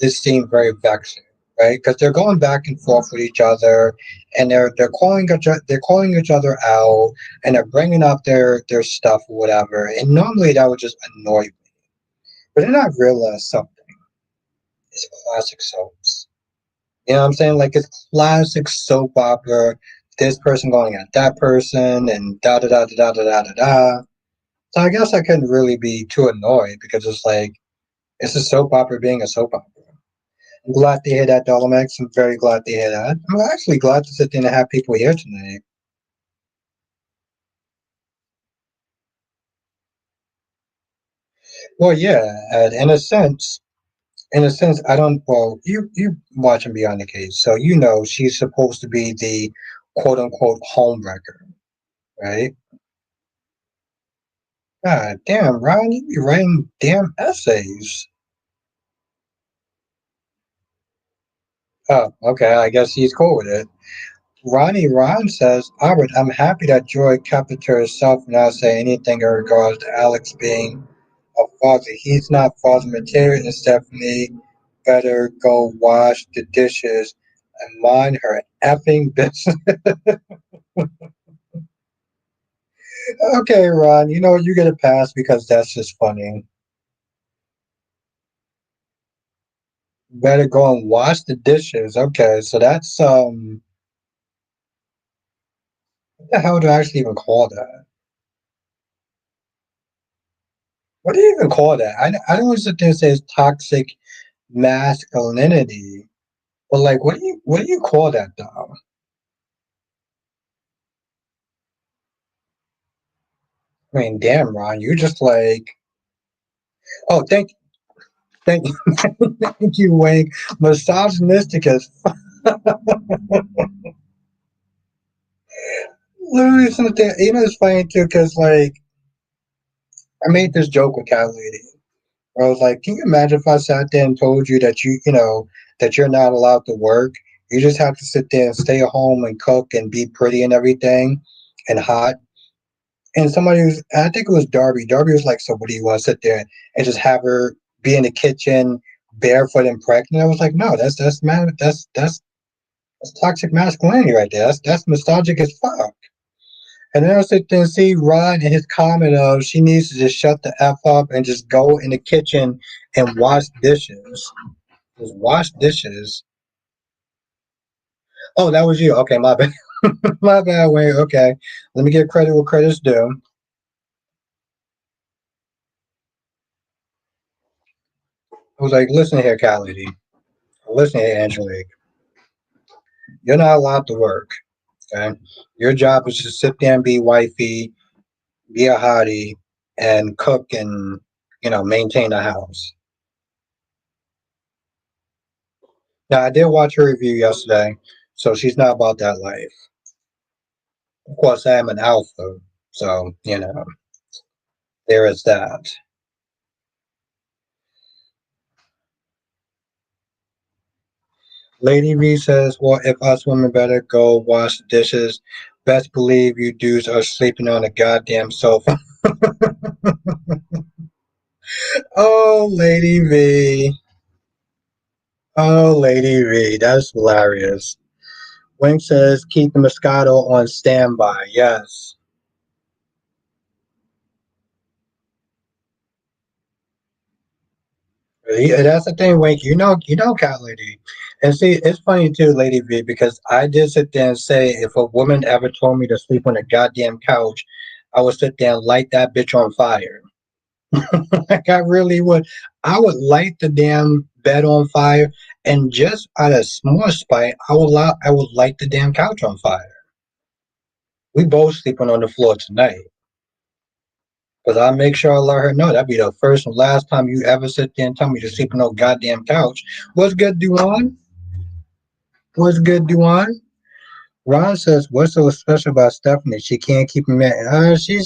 Speaker 1: this scene very vexing, right? Because they're going back and forth with each other, and they're calling each other out, and they're bringing up their stuff or whatever. And normally that would just annoy me, but then I realized something. It's classic soaps. You know what I'm saying? Like it's classic soap opera. This person going at that person, and da da da da da da da da. So I guess I couldn't really be too annoyed because it's like it's a soap opera being a soap opera. I'm glad to hear that, Dolomex. I'm very glad to hear that. I'm actually glad to sit there and have people here tonight. Well, yeah, and in a sense, I don't. Well, you watching Beyond the Cage, so you know she's supposed to be the quote unquote homewrecker, right? God damn, Ryan, you be writing damn essays. Oh, okay, I guess he's cool with it. Ronnie Ron says, Albert, I'm happy that Joy kept it to herself and not say anything in regards to Alex being a father. He's not father material, and Stephanie better go wash the dishes and mind her effing business. Okay, Ron, you know you get a pass because that's just funny. Better go and wash the dishes. Okay, so that's what the hell do I actually even call that? What do you even call that? I don't want to sit there and say it's toxic masculinity, but like, what do you call that though? I mean, damn, Ron, you just like, oh, thank you, thank you, Wink. Misogynistic as literally something. You know, it's funny too because like I made this joke with Cat Lady. Where I was like, can you imagine if I sat there and told you that that you're not allowed to work? You just have to sit there and stay at home and cook and be pretty and everything and hot. And somebody was, I think it was Darby. Darby was like, "So what do you want to sit there and just have her be in the kitchen barefoot and pregnant?" I was like, "No, that's toxic masculinity right there. That's misogynic as fuck." And then I sit there and see Rod and his comment of she needs to just shut the f up and just go in the kitchen and wash dishes. Just wash dishes. Oh, that was you. Okay, my bad. My bad, Wayne. Okay, let me give credit where credit's due. I was like, listen here, Cat Lady. Listen here, Angelique. You're not allowed to work. Okay, your job is to sit there and be wifey, be a hottie, and cook and maintain the house. Now, I did watch her review yesterday, so she's not about that life. Of course, I am an alpha, so there is that. Lady V says, "Well, if us women better go wash the dishes, best believe you dudes are sleeping on a goddamn sofa." Oh, Lady V. Oh, Lady V. That's hilarious. Wink says, "Keep the Moscato on standby." Yes. Yeah, that's the thing, Wink. You know, Cat Lady. And see, it's funny too, Lady V, because I did sit there and say if a woman ever told me to sleep on a goddamn couch, I would sit there and light that bitch on fire. Like I really would. I would light the damn bed on fire, and just out of small spite, I would light the damn couch on fire. We both sleeping on the floor tonight. Because I make sure I let her know that'd be the first and last time you ever sit there and tell me to sleep on no goddamn couch. What's good, Duan? What's good, Duan? Ron says, "What's so special about Stephanie? She can't keep him in." She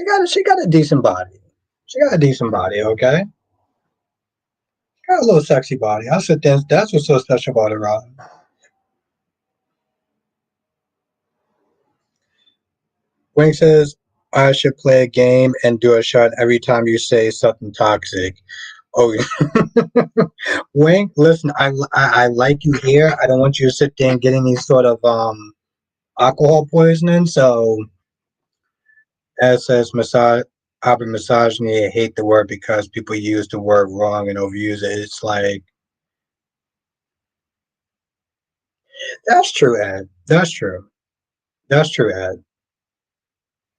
Speaker 1: got a decent body. She got a decent body. Okay, got a little sexy body. I said that's what's so special about her, Ron. Wayne says, "I should play a game and do a shot every time you say something toxic." Oh, Wink, listen, I like you here. I don't want you to sit there and get any sort of alcohol poisoning. So, as says massage, I've been misogyny. I hate the word because people use the word wrong and overuse it. It's like that's true, Ed. That's true. That's true, Ed.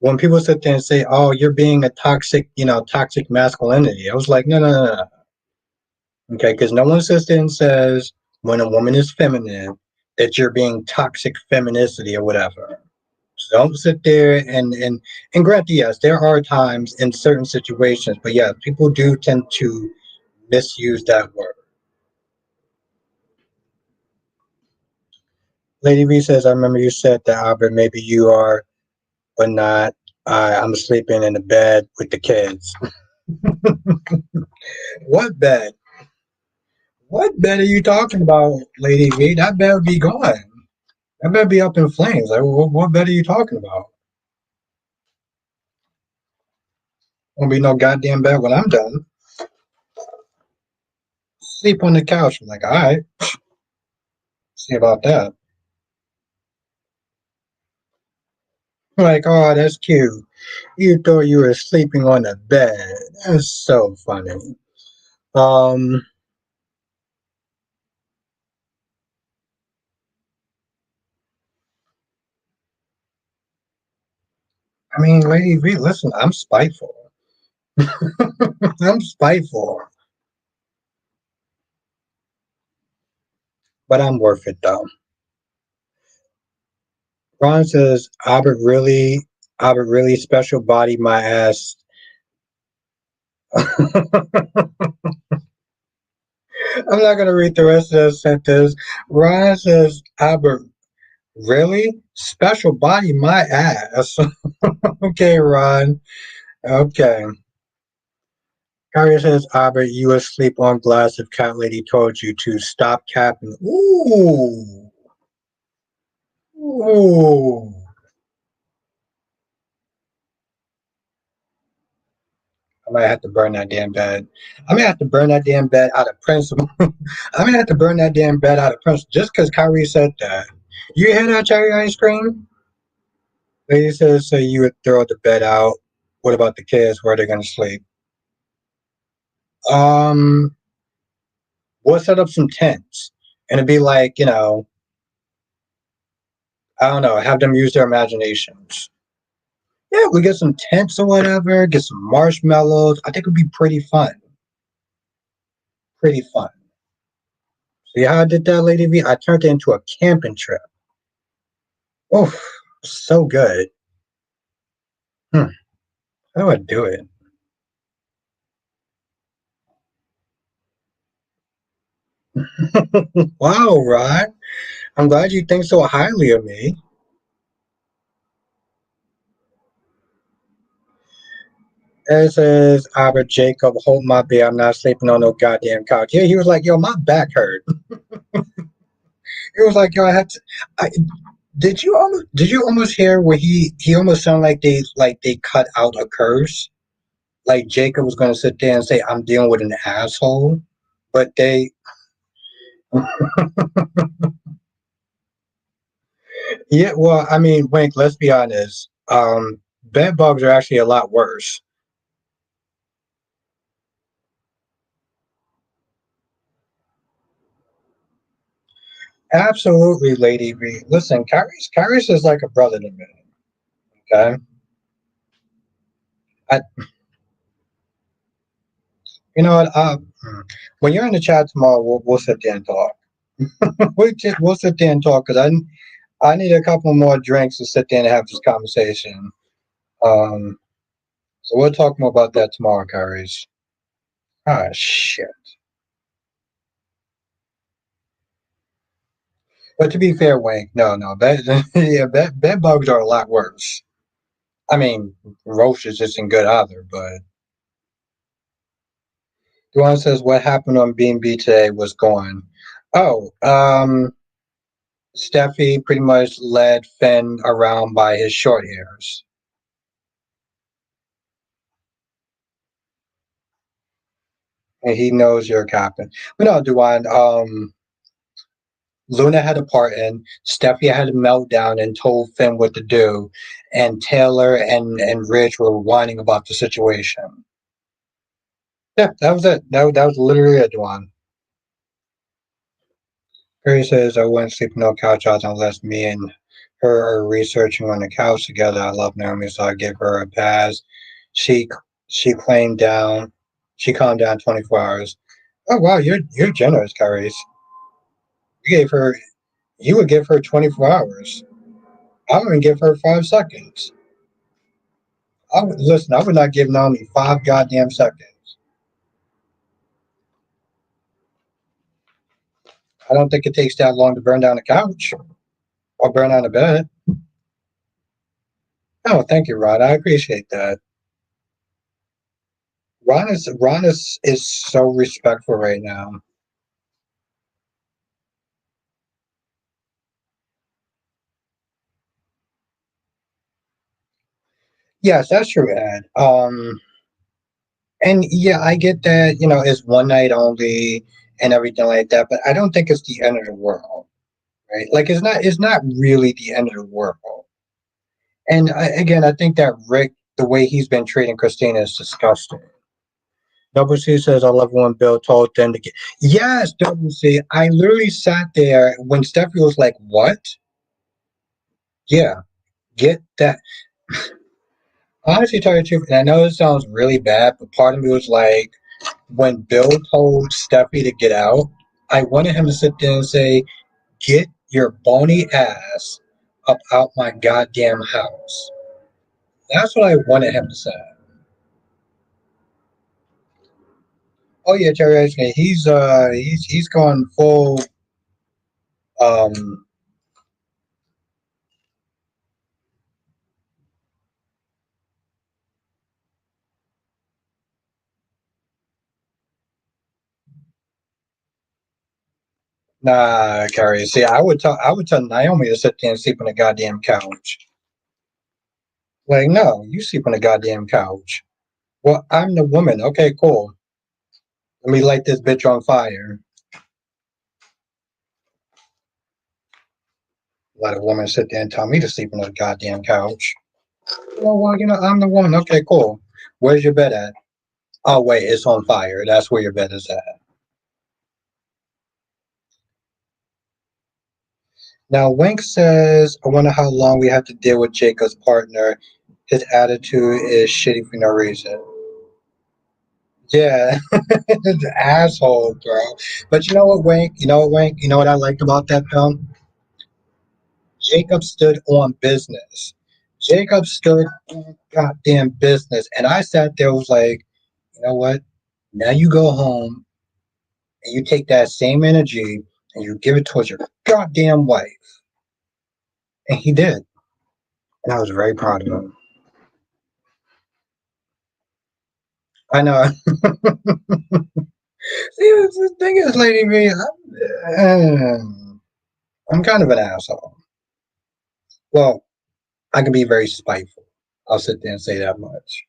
Speaker 1: When people sit there and say, "Oh, you're being a toxic, toxic masculinity," I was like, no, no, no, no. Okay, because no one sits there and says when a woman is feminine that you're being toxic femininity or whatever. So don't sit there and grant yes, there are times in certain situations, but yeah, people do tend to misuse that word. Lady V says, I remember you said that Albert, maybe you are, but not. I'm sleeping in the bed with the kids. What bed? What bed are you talking about, Lady V? That bed would be gone. That bed be up in flames. Like, what bed are you talking about? Won't be no goddamn bed when I'm done. Sleep on the couch. I'm like, all right, see about that. Like, oh, that's cute. You thought you were sleeping on the bed. That's so funny. Um, I mean, Lady V, listen, I'm spiteful. I'm spiteful, but I'm worth it though. Ron says, Albert really special body my ass. I'm not gonna read the rest of the sentence. Ron says, Albert really special body my ass. Okay, Ron. Okay. Kari says, Albert, you asleep on glass if Cat Lady told you to stop capping. Ooh. Ooh. I might have to burn that damn bed. I may have to burn that damn bed out of principle. I may have to burn that damn bed out of principle just because Kyrie said that. You hear that, cherry ice cream? Lady says, so you would throw the bed out. What about the kids? Where are they going to sleep? Um, we'll set up some tents. And it'd be like, I don't know, have them use their imaginations. Yeah, we get some tents or whatever, get some marshmallows. I think it'd be pretty fun. Pretty fun. See how I did that, Lady V? I turned it into a camping trip. Oh, so good. Hmm. How do I do it? Wow, Rod. I'm glad you think so highly of me. It says, Albert Jacob, hold my beer. I'm not sleeping on no goddamn couch. Yeah, he was like, yo, my back hurt. He was like, yo, I had to. I, did you almost hear where he almost sounded like they cut out a curse? Like Jacob was going to sit there and say, I'm dealing with an asshole. But they, yeah, well, I mean, Wink, let's be honest. Bed bugs are actually a lot worse. Absolutely, Lady B. Listen, Kyrie's is like a brother to me. Okay, I, you know what? When you're in the chat tomorrow, we'll sit there and talk. We'll sit there and talk because I need a couple more drinks to sit there and have this conversation. Um, so we'll talk more about that tomorrow, Kyries. Ah, shit. But to be fair, Wink, no, yeah, bed bugs are a lot worse. I mean, roaches isn't good either, but Duane says what happened on B&B today was gone. Oh, Steffi pretty much led Finn around by his short hairs. And he knows you're a captain. But no, Duane, Luna had a part in, Steffi had a meltdown and told Finn what to do, and Taylor and Ridge were whining about the situation. Yeah, that was it. That was literally it, Duane. Perry says, I wouldn't sleep in no couch out unless me and her are researching on the couch together. I love Naomi, so I give her a pass. She she claimed down. She calmed down 24 hours. Oh wow, you're generous, Carice. You gave her. You would give her 24 hours. I wouldn't give her 5 seconds. I would listen. I would not give Naomi 5 goddamn seconds. I don't think it takes that long to burn down a couch or burn down a bed. Oh, thank you, Rod. I appreciate that. Ron is so respectful right now. Yes, that's true, Ed. And yeah, I get that. It's one night only and everything like that. But I don't think it's the end of the world, right? Like it's not really the end of the world. And again, I think that Rick, the way he's been treating Christina, is disgusting. Double C says, I love when Bill told them to get. Yes, Double C. I literally sat there when Stephanie was like, what? Yeah, get that. Honestly, tell you the truth, and I know it sounds really bad, but part of me was like, when Bill told Steffi to get out, I wanted him to sit there and say, get your bony ass up out my goddamn house. That's what I wanted him to say. Oh yeah, Terry Eichner, he's gone full um nah, Carrie. See, I would tell Naomi to sit there and sleep on the goddamn couch. Like, no, you sleep on the goddamn couch. Well, I'm the woman. Okay, cool. Let me light this bitch on fire. Let a woman sit there and tell me to sleep on the goddamn couch. Well, I'm the woman. Okay, cool. Where's your bed at? Oh, wait, it's on fire. That's where your bed is at. Now, Wink says, I wonder how long we have to deal with Jacob's partner. His attitude is shitty for no reason. Yeah, asshole, bro. But you know what, Wink? You know what, Wink? You know what I liked about that film? Jacob stood on business. Jacob stood on goddamn business. And I sat there, was like, you know what? Now you go home and you take that same energy and you give it towards your goddamn wife. And he did. And I was very proud of him. I know. See, the thing is, Lady B, I'm kind of an asshole. Well, I can be very spiteful. I'll sit there and say that much.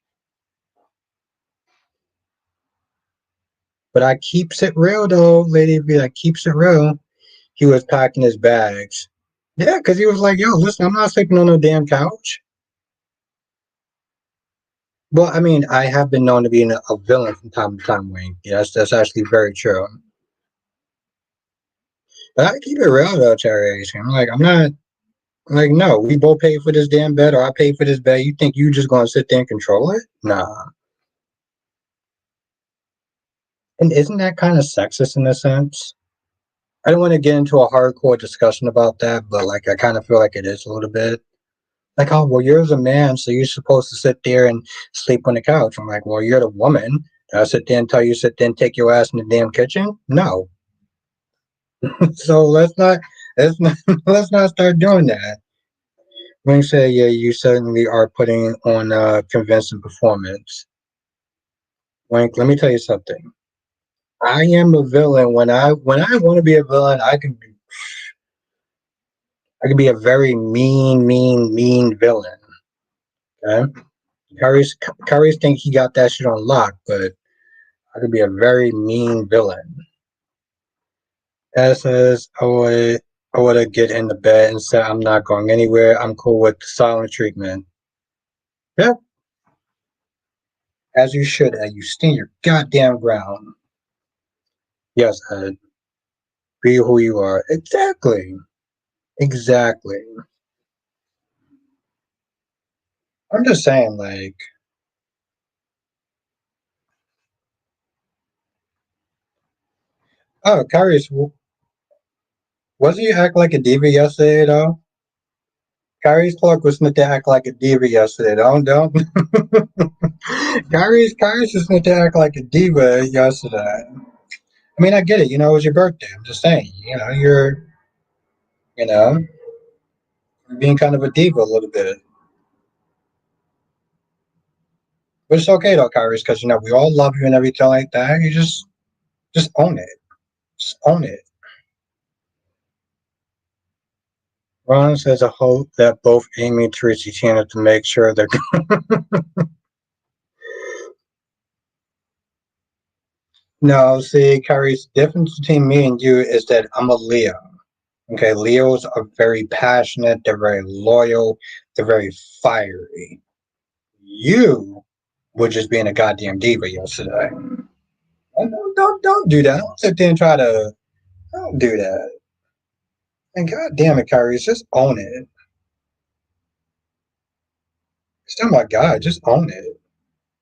Speaker 1: But I keeps it real, though, Lady B. I keeps it real. He was packing his bags. Yeah, because he was like, yo, listen, I'm not sleeping on no damn couch. Well, I mean, I have been known to be a villain from time to time, Wayne. Yes, that's actually very true. But I keep it real though, Cherry. I'm like, I'm not like, no, we both paid for this damn bed, or I paid for this bed. You think you just gonna sit there and control it? Nah. And isn't that kind of sexist in a sense? I don't want to get into a hardcore discussion about that, but like I kind of feel like it is a little bit. Like, oh, well, you're the man, so you're supposed to sit there and sleep on the couch. I'm like, well, you're the woman. Did I sit there and tell you sit there and take your ass in the damn kitchen? No. So let's not let's not start doing that. When you say, yeah, you certainly are putting on a convincing performance. Wink, let me tell you something. I am a villain. When I want to be a villain, I can be a very mean villain. Okay, Curry's think he got that shit on lock, but I could be a very mean villain. That says I would get in the bed and say I'm not going anywhere. I'm cool with silent treatment. Yeah, as you should, Ed. You stand your goddamn ground. Yes, Ed. Be who you are. Exactly. Exactly. I'm just saying, like, oh, Kyrie's wasn't you act like a diva yesterday though? Kyrie's Clark was meant to act like a diva yesterday. Don't. Kyrie's just meant to act like a diva yesterday. I mean, I get it. It was your birthday. I'm just saying. You know, you're being kind of a diva a little bit, but it's okay though, Kyrie's, because we all love you and everything like that. You just own it. Just own it. Ron says, "I hope that both Amy and Tracy channel to make sure they're." No, see, Kyrie's difference between me and you is that I'm a Leo. Okay, Leos are very passionate. They're very loyal. They're very fiery. You were just being a goddamn diva yesterday. Don't do that. Don't sit there and try to. Don't do that. And god damn it, Kyrie, just own it. Still my guy, just own it. I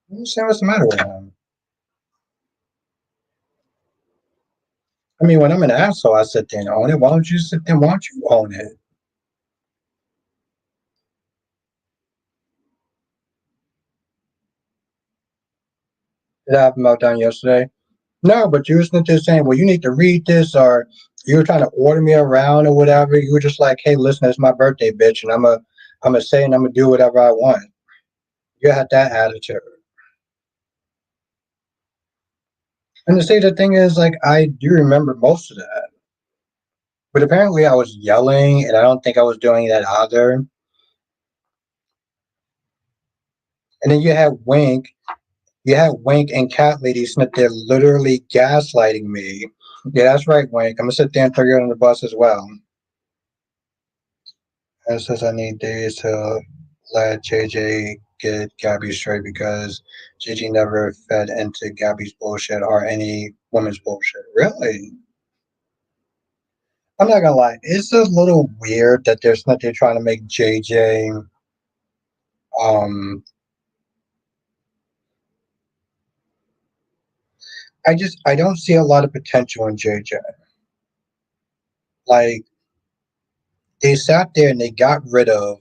Speaker 1: don't understand what's the matter with him. I mean, when I'm an asshole, I sit there and own it. Why don't you sit there? Why don't you own it? Did I have a meltdown yesterday? No, but you was not just saying, well, you need to read this, or you were trying to order me around or whatever. You were just like, hey, listen, it's my birthday, bitch, and I'm gonna say and I'm gonna do whatever I want. You had that attitude. And to say the thing is, like, I do remember most of that, but apparently I was yelling, and I don't think I was doing that either. And then you had Wink and Cat Lady sitting there literally gaslighting me. Yeah, that's right, Wink. I'm gonna sit there and throw you under the bus as well. And it says I need days to let JJ get Gabby straight because JJ never fed into Gabby's bullshit or any woman's bullshit. Really? I'm not gonna lie. It's a little weird that there's nothing trying to make JJ. Um, I don't see a lot of potential in JJ. Like they sat there and they got rid of.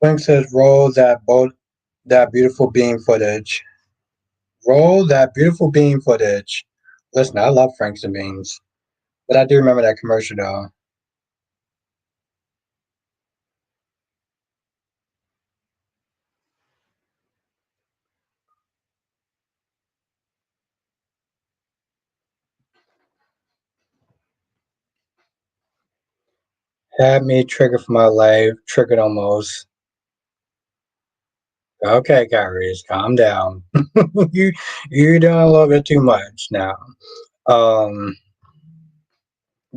Speaker 1: Link says roll that beautiful beam footage. Roll that beautiful beam footage. Listen, I love Franks and Beans, but I do remember that commercial though. Had me triggered for my life, triggered almost. Okay, Kyrie, calm down. you you're doing a little bit too much now. Um,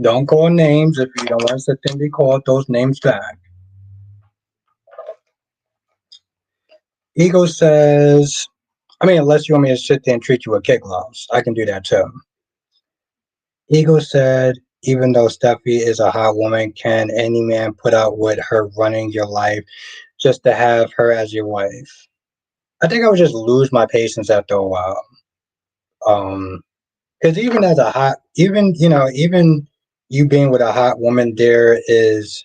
Speaker 1: don't call names if you don't want to sit there and be called those names back. Ego says I mean, unless you want me to sit there and treat you with kid gloves, I can do that too. Eagle said, even though Steffi is a hot woman, can any man put up with her running your life just to have her as your wife? I think I would just lose my patience after a while. Because even as a hot, even even you being with a hot woman, there is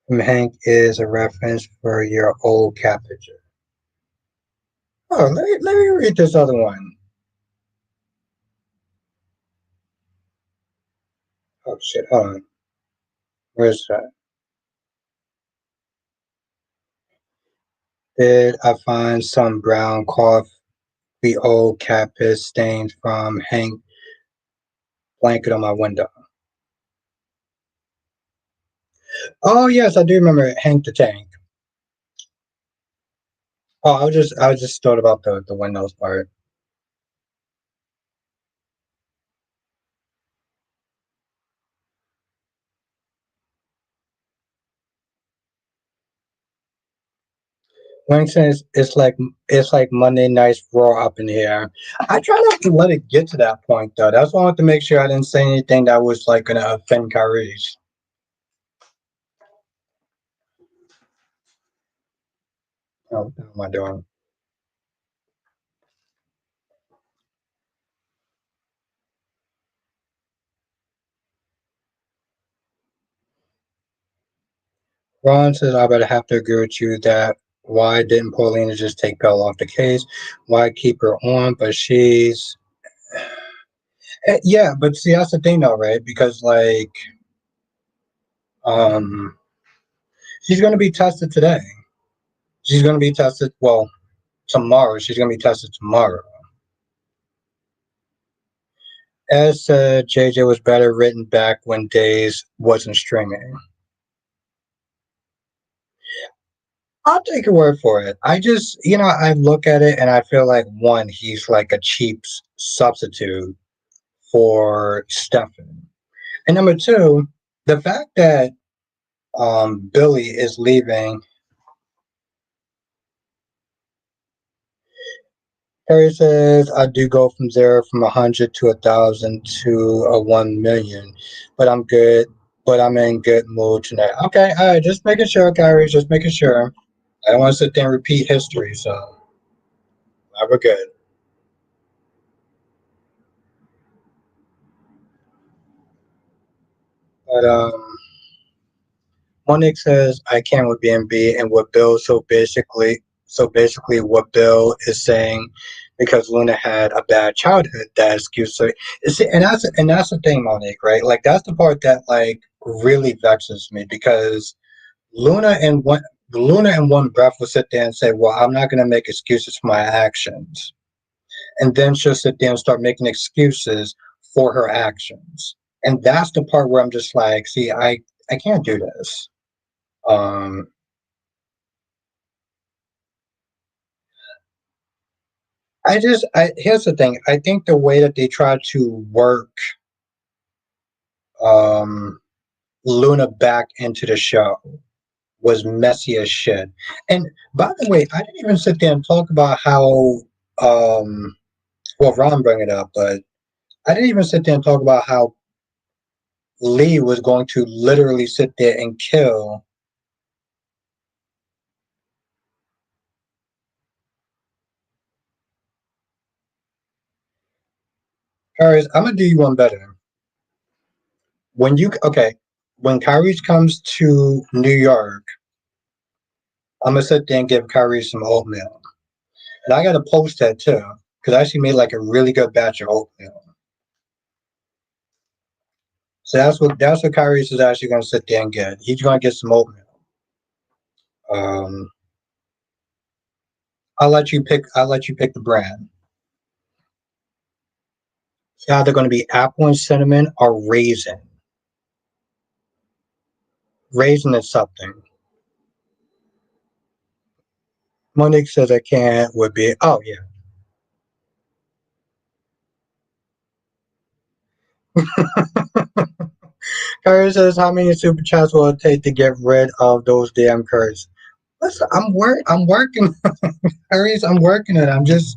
Speaker 1: Hank is a reference for your old cat picture. Oh, let me read this other one. Oh shit, hold on. Where's that? Did I find some brown coffee old cat piss stains from Hank blanket on my window? Oh yes, I do remember Hank the Tank. Oh, I was just thought about the windows part. Langston is it's like Monday nights raw up in here. I try not to let it get to that point though. That's why I wanted to make sure I didn't say anything that was like gonna offend Kyrie. Oh, what am I doing? Ron says I better have to agree with you that why didn't Paulina just take Belle off the case? Why keep her on? But she's yeah, but see that's the thing though, right? Because like um she's gonna be tested today. She's gonna be tested tomorrow. She's gonna be tested tomorrow. As said, JJ was better written back when Days wasn't streaming. I'll take your word for it. I just, I look at it and I feel like one, he's like a cheap substitute for Stefan. And number two, the fact that Billy is leaving. Harry says, I do go from zero from 100 to 1,000 to a 1 million, but I'm good. But I'm in good mood tonight. Okay, all right, just making sure, Gary, just making sure. I don't want to sit there and repeat history, so we're good. But Monique says I can with BNB and what Bill so basically what Bill is saying because Luna had a bad childhood that excuse so see and that's the thing, Monique, right? Like that's the part that like really vexes me because Luna in one Luna in one breath will sit there and say, well, I'm not gonna make excuses for my actions. And then she'll sit there and start making excuses for her actions. And that's the part where I'm just like, see, I can't do this. Um, I here's the thing. I think the way that they try to work um, Luna back into the show was messy as shit. And by the way, I didn't even sit there and talk about how well Ron bring it up, but I didn't even sit there and talk about how Lee was going to literally sit there and kill. Paris, I'm gonna do you one better. When Kyrie comes to New York, I'm gonna sit there and give Kyrie some oatmeal. And I gotta post that too, because I actually made like a really good batch of oatmeal. So that's what Kyrie is actually gonna sit there and get. He's gonna get some oatmeal. Um, I'll let you pick the brand. It's either gonna be apple and cinnamon or raisin. Raisin is something. Monique says I can't would be oh yeah. Kyrie says how many super chats will it take to get rid of those damn curses? Listen, I'm working, Aries. I'm working it. I'm just,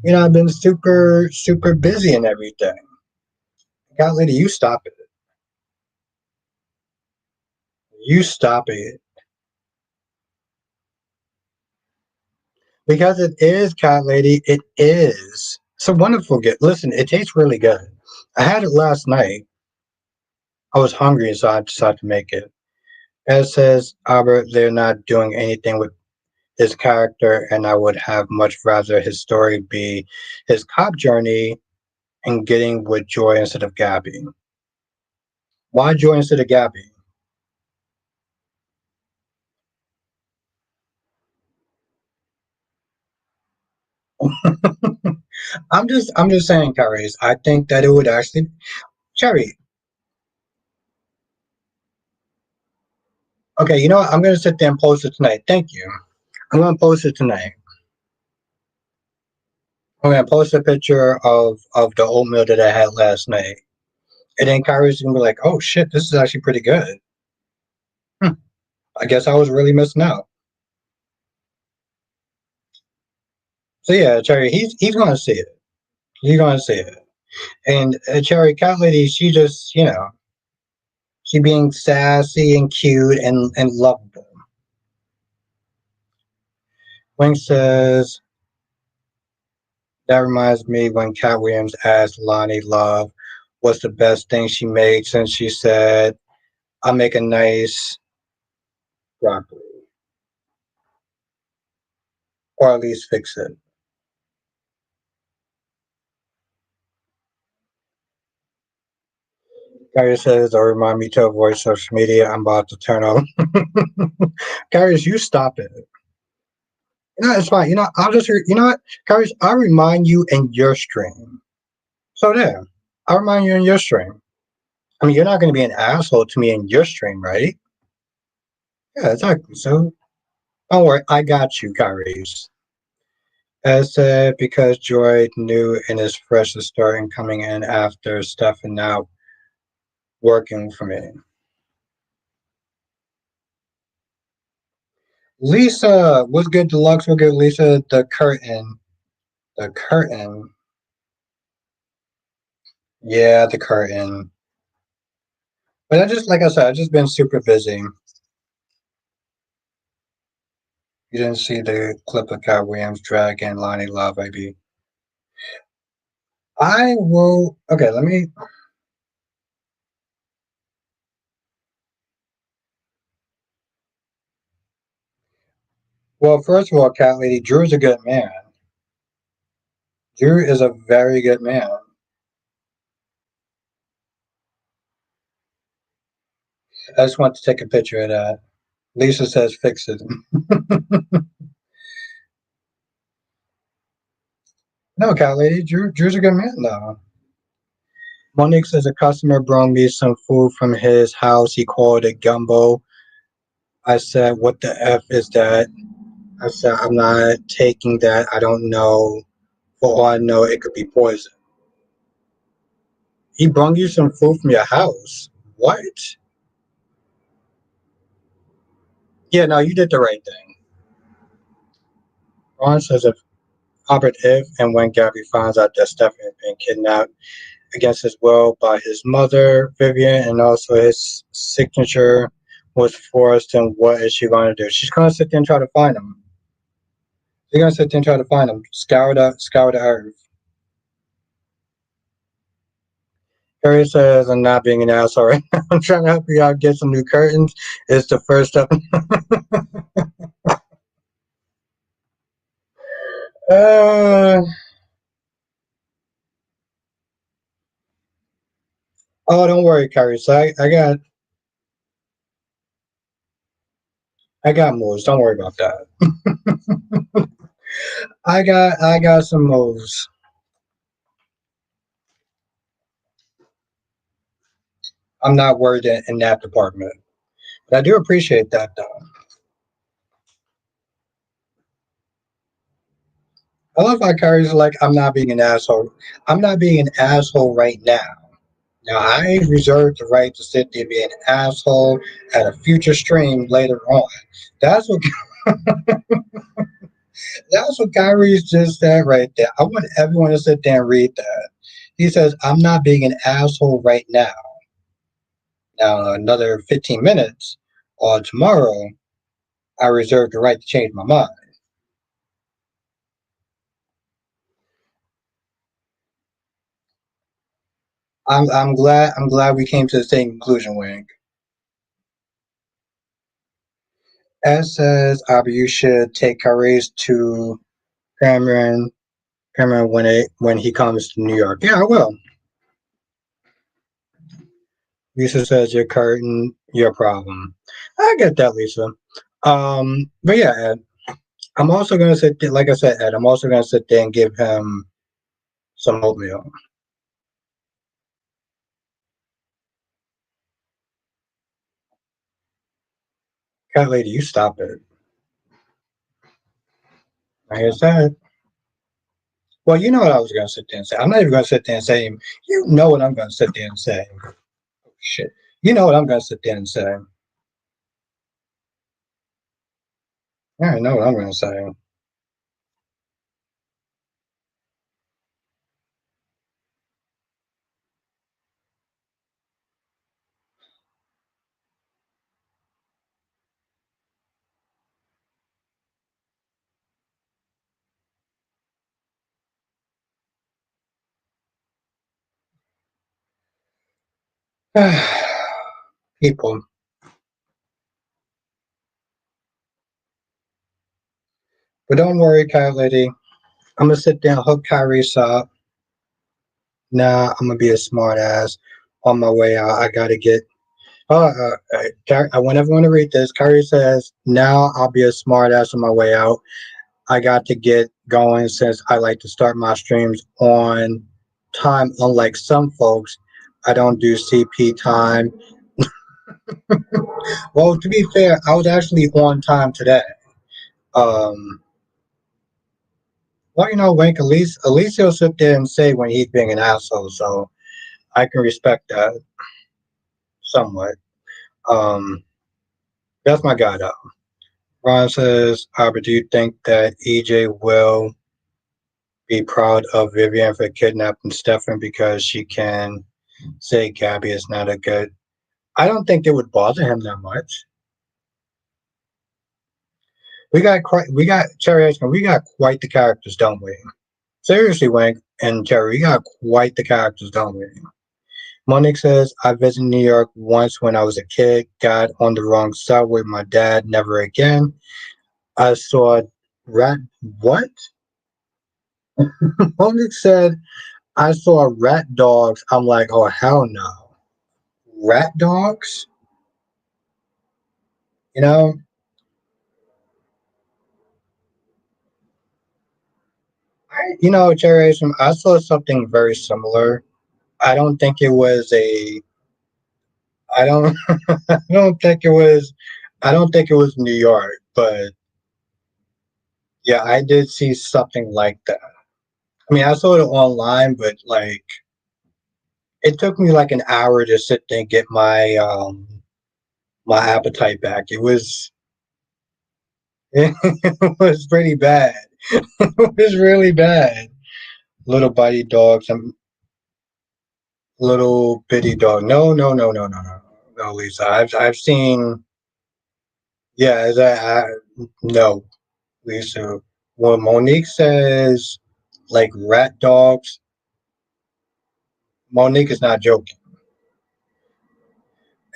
Speaker 1: I've been super busy and everything. God, lady, you stop it. You stop it. Because it is, cat lady. It is. It's a wonderful gift. Listen, it tastes really good. I had it last night. I was hungry, so I decided to make it. It says, Albert, they're not doing anything with his character, and I would have much rather his story be his cop journey and getting with Joy instead of Gabby. Why Joy instead of Gabby? I'm just saying, Carries. I think that it would actually, Cherry. Okay, you know what? I'm gonna sit there and post it tonight. Thank you. I'm gonna post it tonight. I'm gonna post a picture of the oatmeal that I had last night, and then Kyrie's gonna be like, "Oh shit, this is actually pretty good." Hmm, I guess I was really missing out. So yeah, Cherry, he's gonna see it. He's gonna see it. And Cherry Cat Lady, she just she being sassy and cute and lovable. Wing says that reminds me when Cat Williams asked Lonnie Love what's the best thing she made since she said, "I'll make a nice broccoli, or at least fix it." Gary says, "Don't remind me to avoid social media. I'm about to turn on." Gary, you stop it. It's fine. I'll just, what, Gary, I'll remind you in your stream. So there, I'll remind you in your stream. I mean, you're not going to be an asshole to me in your stream, right? Yeah, exactly. So don't worry, I got you, Kyrie's. As said, because Joy knew in his fresh start and coming in after Stefan now working for me. Lisa, what's good, Deluxe? We'll give Lisa the curtain. The curtain. Yeah, the curtain. But like I said, I've just been super busy. You didn't see the clip of Cat Williams dragging Lonnie Love, baby. I will. Okay, let me. Well, first of all, Cat Lady, Drew's a good man. Drew is a very good man. I just want to take a picture of that. Lisa says fix it. No, Cat Lady, Drew's a good man, though. Monique says a customer brought me some food from his house. He called it gumbo. I said, "What the F is that?" I said, "I'm not taking that. I don't know. For all I know, it could be poison." He brought you some food from your house. What? Yeah, no, you did the right thing. Ron says if and when Gabby finds out that Stephanie had been kidnapped against his will by his mother, Vivian, and also his signature was forced, then what is she going to do? She's going to sit there and try to find him. She's going to sit there and try to find him. Scour the earth. Harry says, "I'm not being an asshole right now. I'm trying to help you out get some new curtains. It's the first step." uh, oh, don't worry, Carrie. So I got moves. Don't worry about that. I got some moves. I'm not worried in that department. But I do appreciate that though. I love how Kyrie's like, I'm not being an asshole. I'm not being an asshole right now. Now I reserve the right to sit there and be an asshole at a future stream later on. That's what. That's what Kyrie's just said right there. I want everyone to sit there and read that. He says, I'm not being an asshole right now. Now, another 15 minutes or tomorrow, I reserve the right to change my mind. I'm glad we came to the same conclusion, Wink. Ed says, Abby, you should take Kyrie's to Cameron Cameron when he comes to New York. Yeah, I will. Lisa says your curtain, your problem. I get that, Lisa. But yeah, Ed, I'm also gonna sit there, like I said, Ed, I'm also gonna sit there and give him some oatmeal. Cat lady, you stop it. Like I said. Well, you know what I was gonna sit there and say. I'm not even gonna sit there and say you know what I'm gonna sit there and say. Shit. You know what I'm gonna sit there and say. I know what I'm gonna say. People. But don't worry, cat lady. I'm gonna sit there and hook Kyrie's up. Nah, I'm gonna be a smart ass on my way out. I gotta get. I want everyone to read this. Kyrie says, "Now I'll be a smart ass on my way out. I got to get going since I like to start my streams on time. Unlike some folks, I don't do CP time. Well, to be fair, I was actually on time today. Um, well, Wink, at least he'll sit there and say when he's being an asshole, so I can respect that somewhat. Um, that's my guy, though. Ron says, Albert, do you think that EJ will be proud of Vivian for kidnapping Stefan because she can say Gabby is not a good. I don't think it would bother him that much. We got Cherry Ice Cream. We got quite the characters, don't we? Seriously, Wink and Cherry, we got quite the characters, don't we? Monique says, I visited New York once when I was a kid, got on the wrong side with my dad, never again. I saw rat. What? Monique said, I saw rat dogs. I'm like, oh, hell no. Rat dogs? You know, Generation, I saw something very similar. I don't think it was a, I don't, I don't think it was, I don't think it was New York, but yeah, I did see something like that. I mean, I saw it online, but like, it took me like an hour to sit there and get my appetite back. It was pretty bad. It was really bad. Little bitty dogs, little bitty dog. No, no, no, no, no, no, no, Lisa. I've seen. Yeah, no, Lisa. When Monique says like rat dogs, Monique is not joking.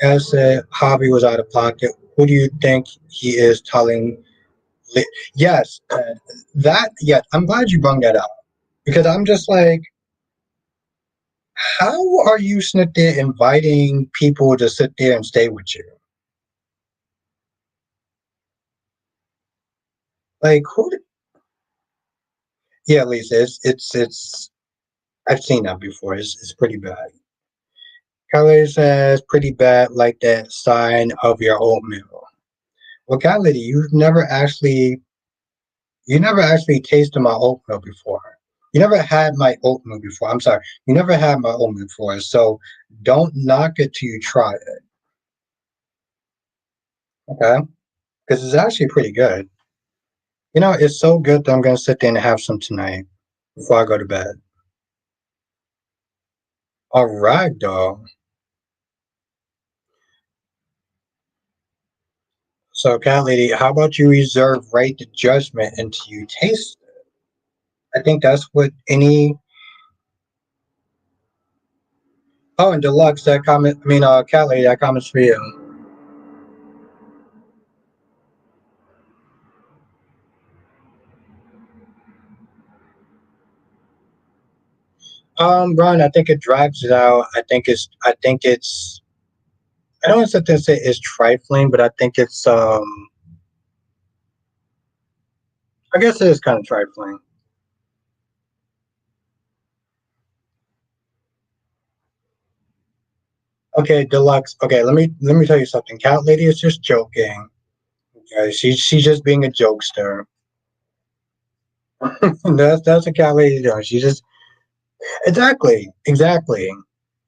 Speaker 1: As said, Hobby was out of pocket. Who do you think he is telling? Yes, that. Yeah, I'm glad you brought that up because I'm just like, how are you sitting there inviting people to sit there and stay with you? Like who? Yeah, Lisa, it's. I've seen that before. It's pretty bad. Kelly says pretty bad, like that sign of your oatmeal. Well, Kelly, you never actually tasted my oatmeal before. You never had my oatmeal before. I'm sorry, you never had my oatmeal before. So don't knock it till you try it. Okay, because it's actually pretty good. It's so good that I'm gonna sit there and have some tonight before I go to bed. All right, dog. So, cat lady, how about you reserve right to judgment until you taste it? I think that's what any. Oh, and deluxe, that comment. I mean, cat lady, that comment's for you. Brian, I think it drags it out. I think it's. I don't want to sit there and say it's trifling, but I think it's. I guess it is kind of trifling. Okay, deluxe. Okay, let me tell you something. Cat lady is just joking. Okay, she's just being a jokester. That's what cat lady doing. She just exactly.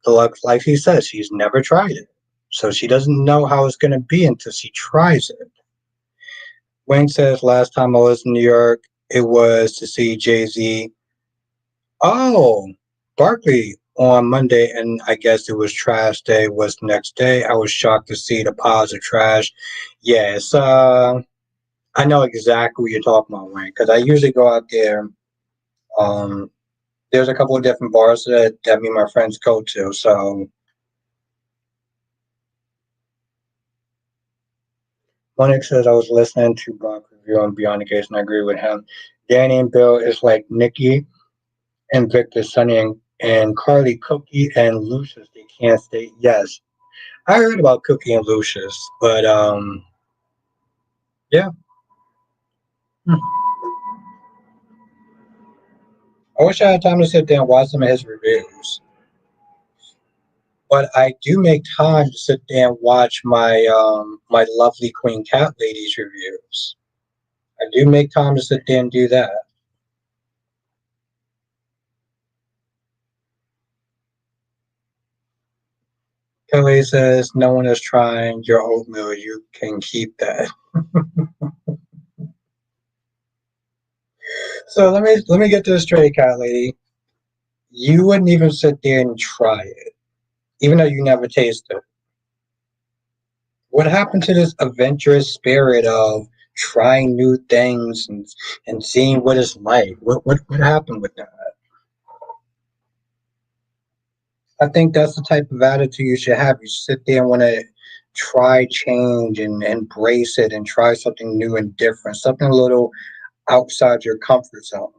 Speaker 1: Deluxe, like he says, she's never tried it, so she doesn't know how it's gonna be until she tries it. Wayne says last time I was in New York, it was to see Jay Z. Oh, Barkley on Monday, and I guess it was trash day. Was the next day. I was shocked to see the piles of trash. Yes, I know exactly what you're talking about, Wayne, because I usually go out there. Um, there's a couple of different bars that me and my friends go to. So Monix says I was listening to Brock review on Beyond the Case, and I agree with him. Danny and Bill is like Nikki and Victor, Sonny and Carly, Cookie and Lucius. They can't stay. Yes, I heard about Cookie and Lucius, but yeah. Hmm. I wish I had time to sit there and watch some of his reviews. But I do make time to sit there and watch my lovely Queen Cat Lady's reviews. I do make time to sit there and do that. Kelly says no one is trying your oatmeal. You can keep that. So let me get this straight, Cat Lady. You wouldn't even sit there and try it, even though you never tasted it. What happened to this adventurous spirit of trying new things and seeing what it's like? What happened with that? I think that's the type of attitude you should have. You sit there and want to try change and embrace it and try something new and different, something a little outside your comfort zone.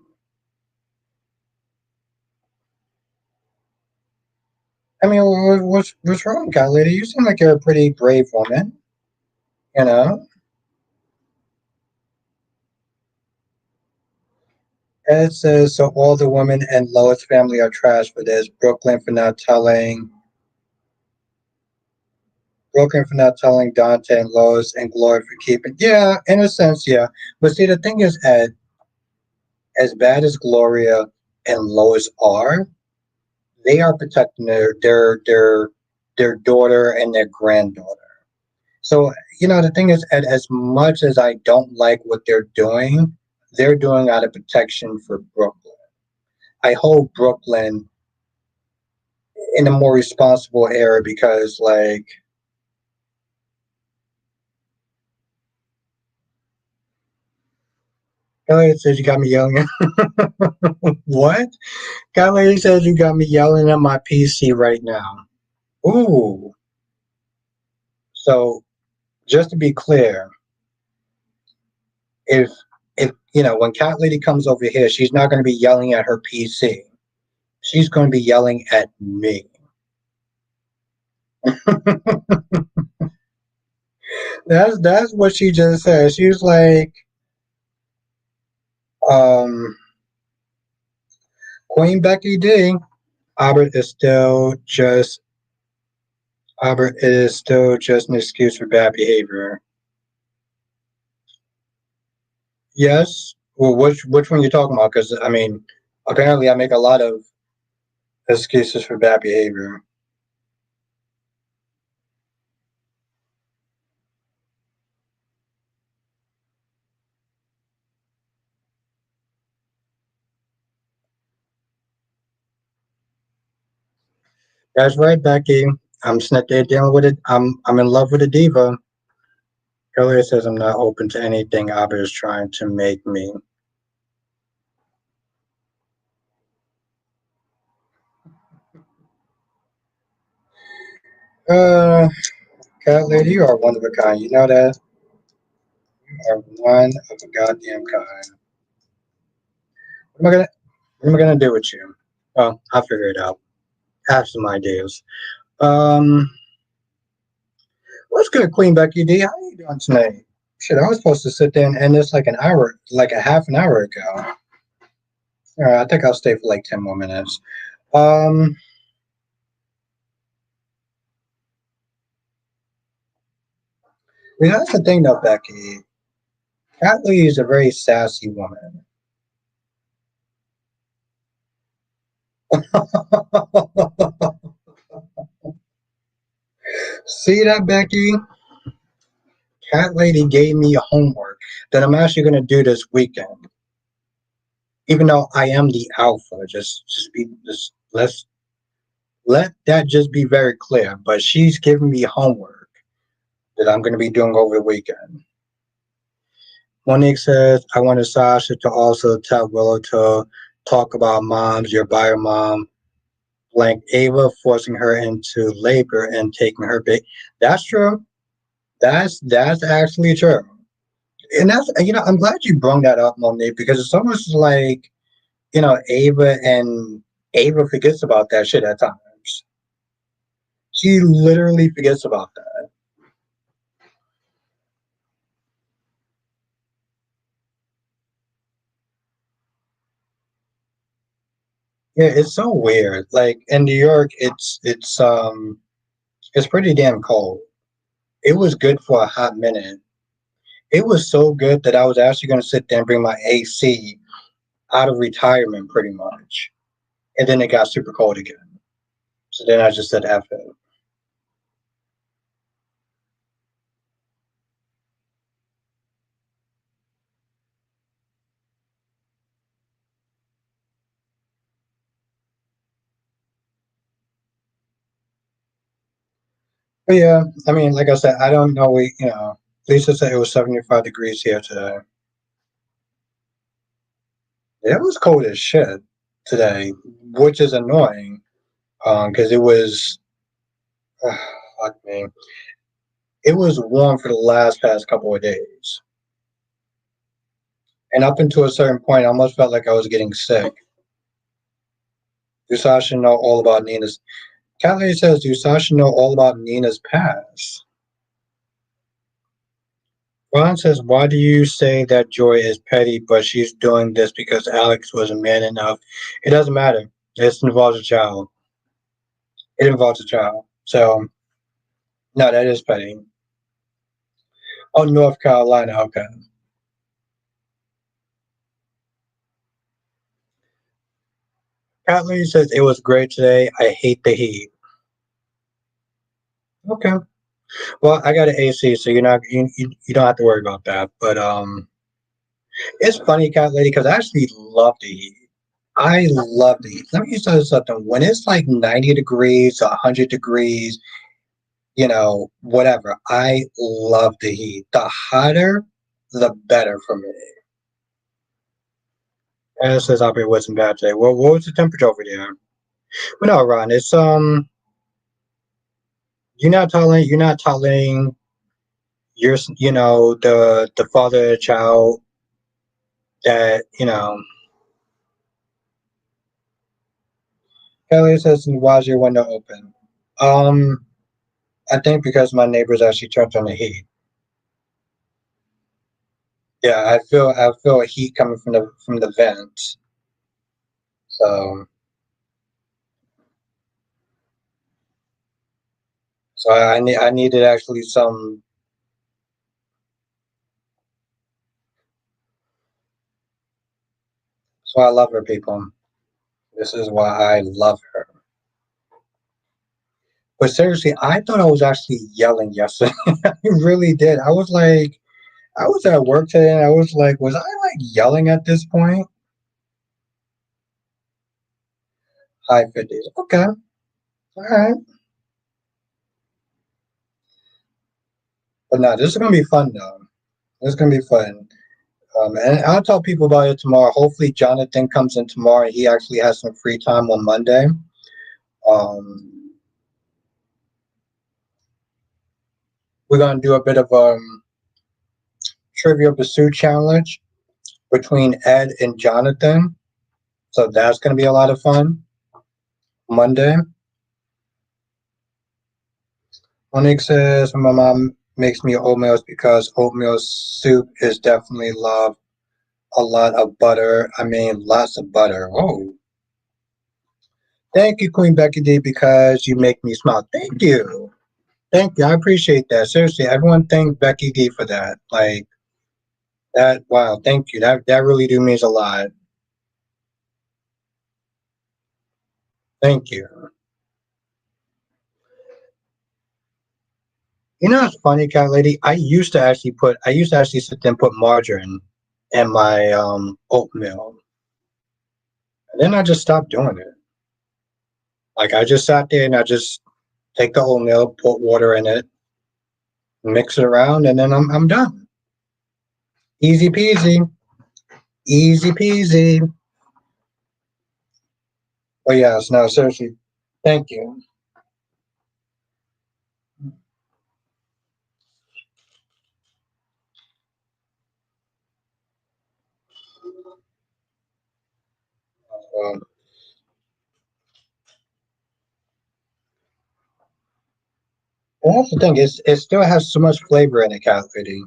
Speaker 1: I mean, what's wrong, Cat Lady? You seem like you're a pretty brave woman. You know, Ed says so. All the women in Lois family are trash for this. Brooklyn for not telling Dante and Lois, and Glory for keeping. Yeah, in a sense, yeah. But see, the thing is, Ed, as bad as Gloria and Lois are, they are protecting their daughter and their granddaughter. So the thing is, Ed, as much as I don't like what they're doing out of protection for Brooklyn. I hold Brooklyn in a more responsible era because, like, Elliot says you got me yelling. What? Guy lady says you got me yelling at my PC right now. Ooh. So just to be clear, if when Cat Lady comes over here, she's not going to be yelling at her PC. She's going to be yelling at me. That's what she just said. She's like, um, Queen Becky D. Albert is still just Albert is still just an excuse for bad behavior. Yes. Well, which one you talking about? Because I mean, apparently I make a lot of excuses for bad behavior. That's right, Becky. I'm sitting there dealing with it. I'm in love with a diva. Hillary says I'm not open to anything Abba is trying to make me. Uh, Cat lady, you are one of a kind. You know that? You are one of a goddamn kind. What am I gonna What am I gonna do with you? Well, I'll figure it out. I have some ideas. Um, what's good, Queen Becky D? How you doing tonight? Shit, I was supposed to sit there and end this like an hour, like a half an hour ago. All right, I think I'll stay for like 10 more minutes. Um, that's the thing though, Becky. Cat Lee is a very sassy woman. See that, Becky? Cat Lady gave me homework that I'm actually going to do this weekend. Even though I am the alpha, just let that just be very clear. But she's giving me homework that I'm going to be doing over the weekend. Monique says, I wanted Sasha to also tell Willow to talk about moms, your bio mom, blank Ava forcing her into labor and taking her baby. That's true. That's actually true. And that's I'm glad you brought that up, Monique, because it's almost like, Ava forgets about that shit at times. She literally forgets about that. Yeah, it's so weird. Like in New York, it's pretty damn cold. It was good for a hot minute. It was so good that I was actually going to sit there and bring my AC out of retirement, pretty much. And then it got super cold again. So then I just said, F it. But yeah, I mean, like I said, I don't know. Lisa said it was 75 degrees here today. It was cold as shit today, which is annoying because it was, fuck me, it was warm for the last past couple of days. And up until a certain point, I almost felt like I was getting sick. Do Sasha know all about Nina's? Kathleen says, do Sasha know all about Nina's past? Ron says, why do you say that Joy is petty, but she's doing this because Alex wasn't man enough? It doesn't matter. It involves a child. It involves a child. So, no, that is petty. Oh, North Carolina. Okay. Kathleen says, it was great today. I hate the heat. Okay. Well, I got an AC, so you don't have to worry about that. But it's funny, Cat Lady, because I actually love the heat. I love the heat. Let me tell you something. When it's like 90 degrees to 100 degrees, whatever, I love the heat. The hotter, the better for me. And it says I'll be with some bad today. Well, what was the temperature over there? But no, Ron, it's you're not telling the father of the child that Kelly says, why is your window open? Um, I think because my neighbors actually turned on the heat. Yeah, I feel a heat coming from the vents. So I needed actually some. So I love her, people. This is why I love her. But seriously, I thought I was actually yelling yesterday. I really did. I was at work today, and I was like, was I like yelling at this point? High 50s. Okay. All right. But no, this is gonna be fun though. This is gonna be fun. And I'll tell people about it tomorrow. Hopefully, Jonathan comes in tomorrow and he actually has some free time on Monday. Um, we're gonna do a bit of trivia pursuit challenge between Ed and Jonathan. So that's gonna be a lot of fun. Monday. Onyx says my mom makes me oatmeal because oatmeal soup is definitely love. A lot of butter. I mean, lots of butter. Oh, thank you, Queen Becky D, because you make me smile. Thank you. Thank you. I appreciate that. Seriously, everyone thank Becky D for that. Like that. Wow. Thank you. That really do means a lot. Thank you. You know, it's funny, cat lady. I used to actually sit there and put margarine in my oatmeal, and then I just stopped doing it. Like I just sat there and I just take the oatmeal, put water in it, mix it around, and then I'm done. Easy peasy. Easy peasy. But yes, no, seriously, thank you. Um, and that's the thing, it still has so much flavor in it, cat lady.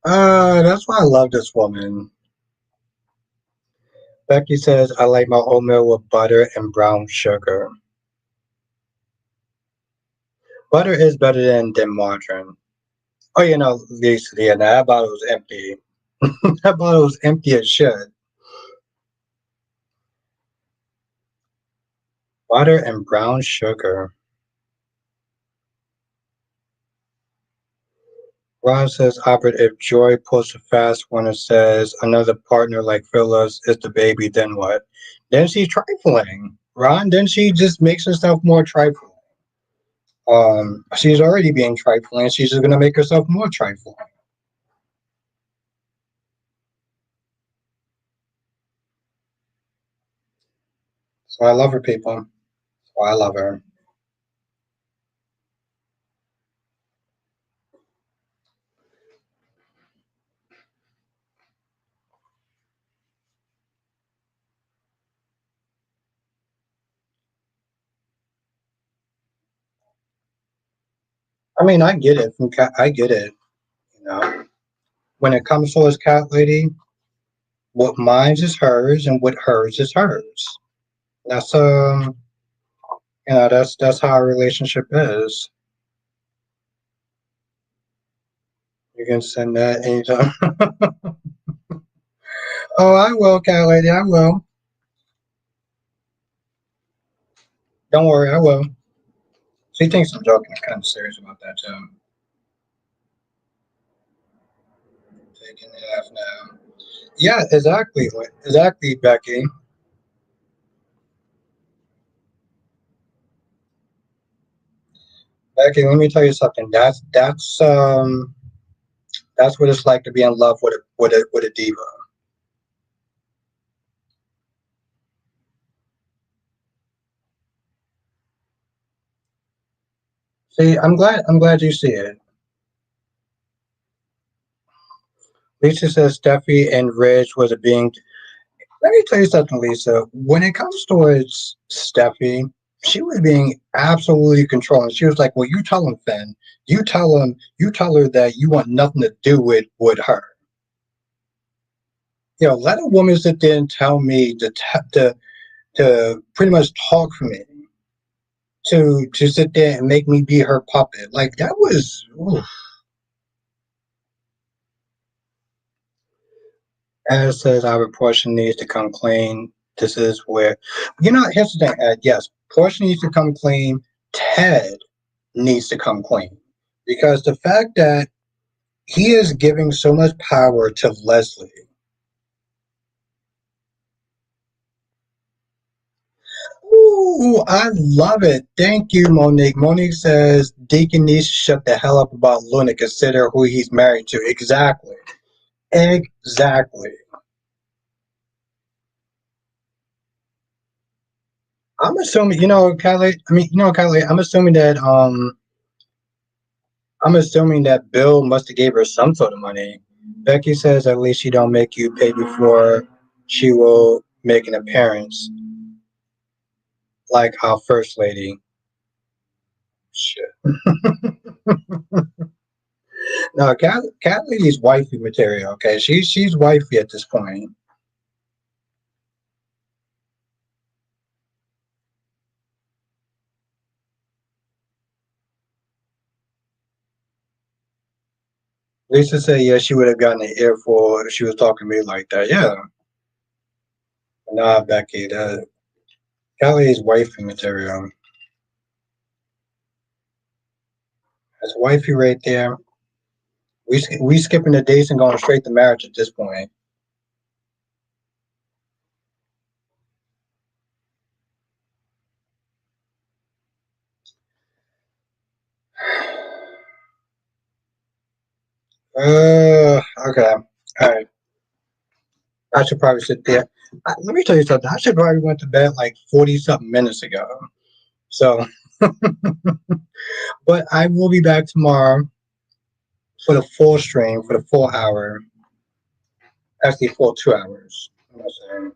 Speaker 1: That's why I love this woman. Becky says I like my oatmeal with butter and brown sugar. Butter is better than margarine. Oh, you know, Lisa, yeah, that bottle was empty. That bottle was empty as shit. Butter and brown sugar. Ron says, Albert, if Joy pulls a fast one and says another partner like Phyllis is the baby, then what? Then she's trifling. Ron, then she just makes herself more trifling. She's already being trifling. She's just gonna make herself more trifling. So I love her, people. So I love her. I mean, I get it from cat. I get it. You know, when it comes to his cat lady, what mine is hers, and what hers is hers. That's that's how our relationship is. You can send that anytime. Oh, I will, cat lady. I will. Don't worry, I will. She thinks I'm joking. I'm kind of serious about that too. Taking half now. Yeah, exactly. Exactly, Becky. Becky, let me tell you something. That's what it's like to be in love with a diva. See, I'm glad you see it. Lisa says Steffi and Ridge was a being. Let me tell you something, Lisa. When it comes towards Steffi, she was being absolutely controlling. She was like, "Well, you tell him, Finn. You tell her that you want nothing to do with her. You know, let a woman sit there and tell me to pretty much talk for me, to sit there and make me be her puppet. Like that was." Oof. As says, our portion needs to come clean. this is where here's the thing, Ed. Yes, Portia needs to come clean. Ted needs to come clean because the fact that he is giving so much power to Leslie. Ooh, I love it. Thank you, Monique. Monique says Deacon needs to shut the hell up about Luna. Consider who he's married to. Exactly. Exactly. I'm assuming, Kylie. I mean, Kylie. I'm assuming that Bill must have gave her some sort of money. Becky says at least she don't make you pay before she will make an appearance, like our first lady. Shit. No, Cat Lady's wifey material. Okay, she's wifey at this point. Lisa said, yeah, she would have gotten an earful if she was talking to me like that. Yeah, nah, Becky, that Cat Lady's wifey material. That's wifey right there. We skipping the dates and going straight to marriage at this point. Okay. All right. I should probably sit there. Let me tell you something. I should probably went to bed like 40 something minutes ago. So, but I will be back tomorrow for the full stream, for the full hour. Actually, full 2 hours. I'm not saying.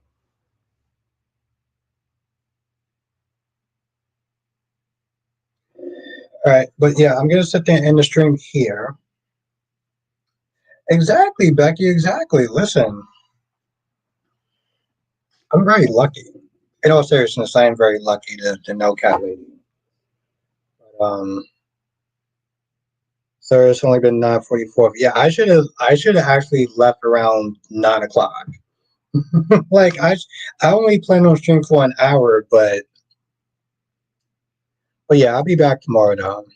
Speaker 1: All right. But yeah, I'm going to sit there and end the stream here. Exactly, Becky. Exactly. Listen, I'm very lucky. In all seriousness, I am very lucky to know Cat Lady. Um, so it's only been 9:44. Yeah, I should have actually left around 9 o'clock. Like I only plan on stream for an hour, but yeah, I'll be back tomorrow though.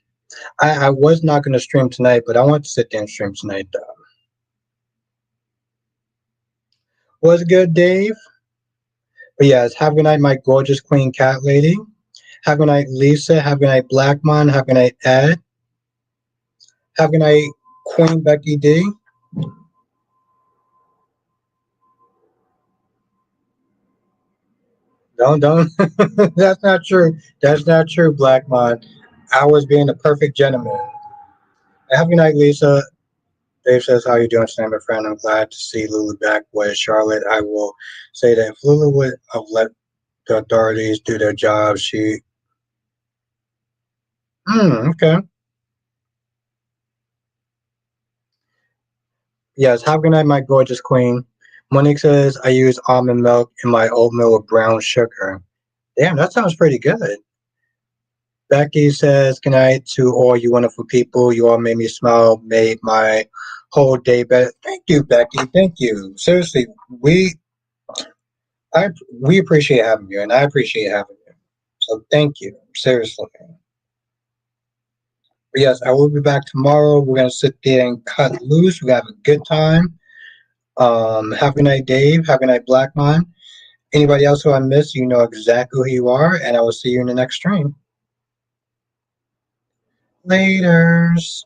Speaker 1: I was not gonna stream tonight, but I want to sit there and stream tonight though. Was good, Dave? But yes, have a good night, my gorgeous queen cat lady. Have a good night, Lisa. Have a good night, Blackmon. Have a good night, Ed. Have a good night, Queen Becky D. Don't. That's not true. That's not true, Blackmon. I was being the perfect gentleman. Have a good night, Lisa. Dave says, how you doing tonight, my friend? I'm glad to see Lulu back with Charlotte. I will say that if Lulu would have let the authorities do their job, she... Okay. Yes, have a good night, my gorgeous queen. Monique says, I use almond milk in my oatmeal with brown sugar. Damn, that sounds pretty good. Becky says, good night to all you wonderful people. You all made me smile, made my whole day better. Thank you, Becky. Thank you. Seriously, we appreciate having you, and I appreciate having you. So thank you. Seriously. But yes, I will be back tomorrow. We're gonna sit there and cut loose. We have a good time. Have a good night, Dave. Have a good night, Blackmon. Anybody else who I missed, you know exactly who you are, and I will see you in the next stream. Laters.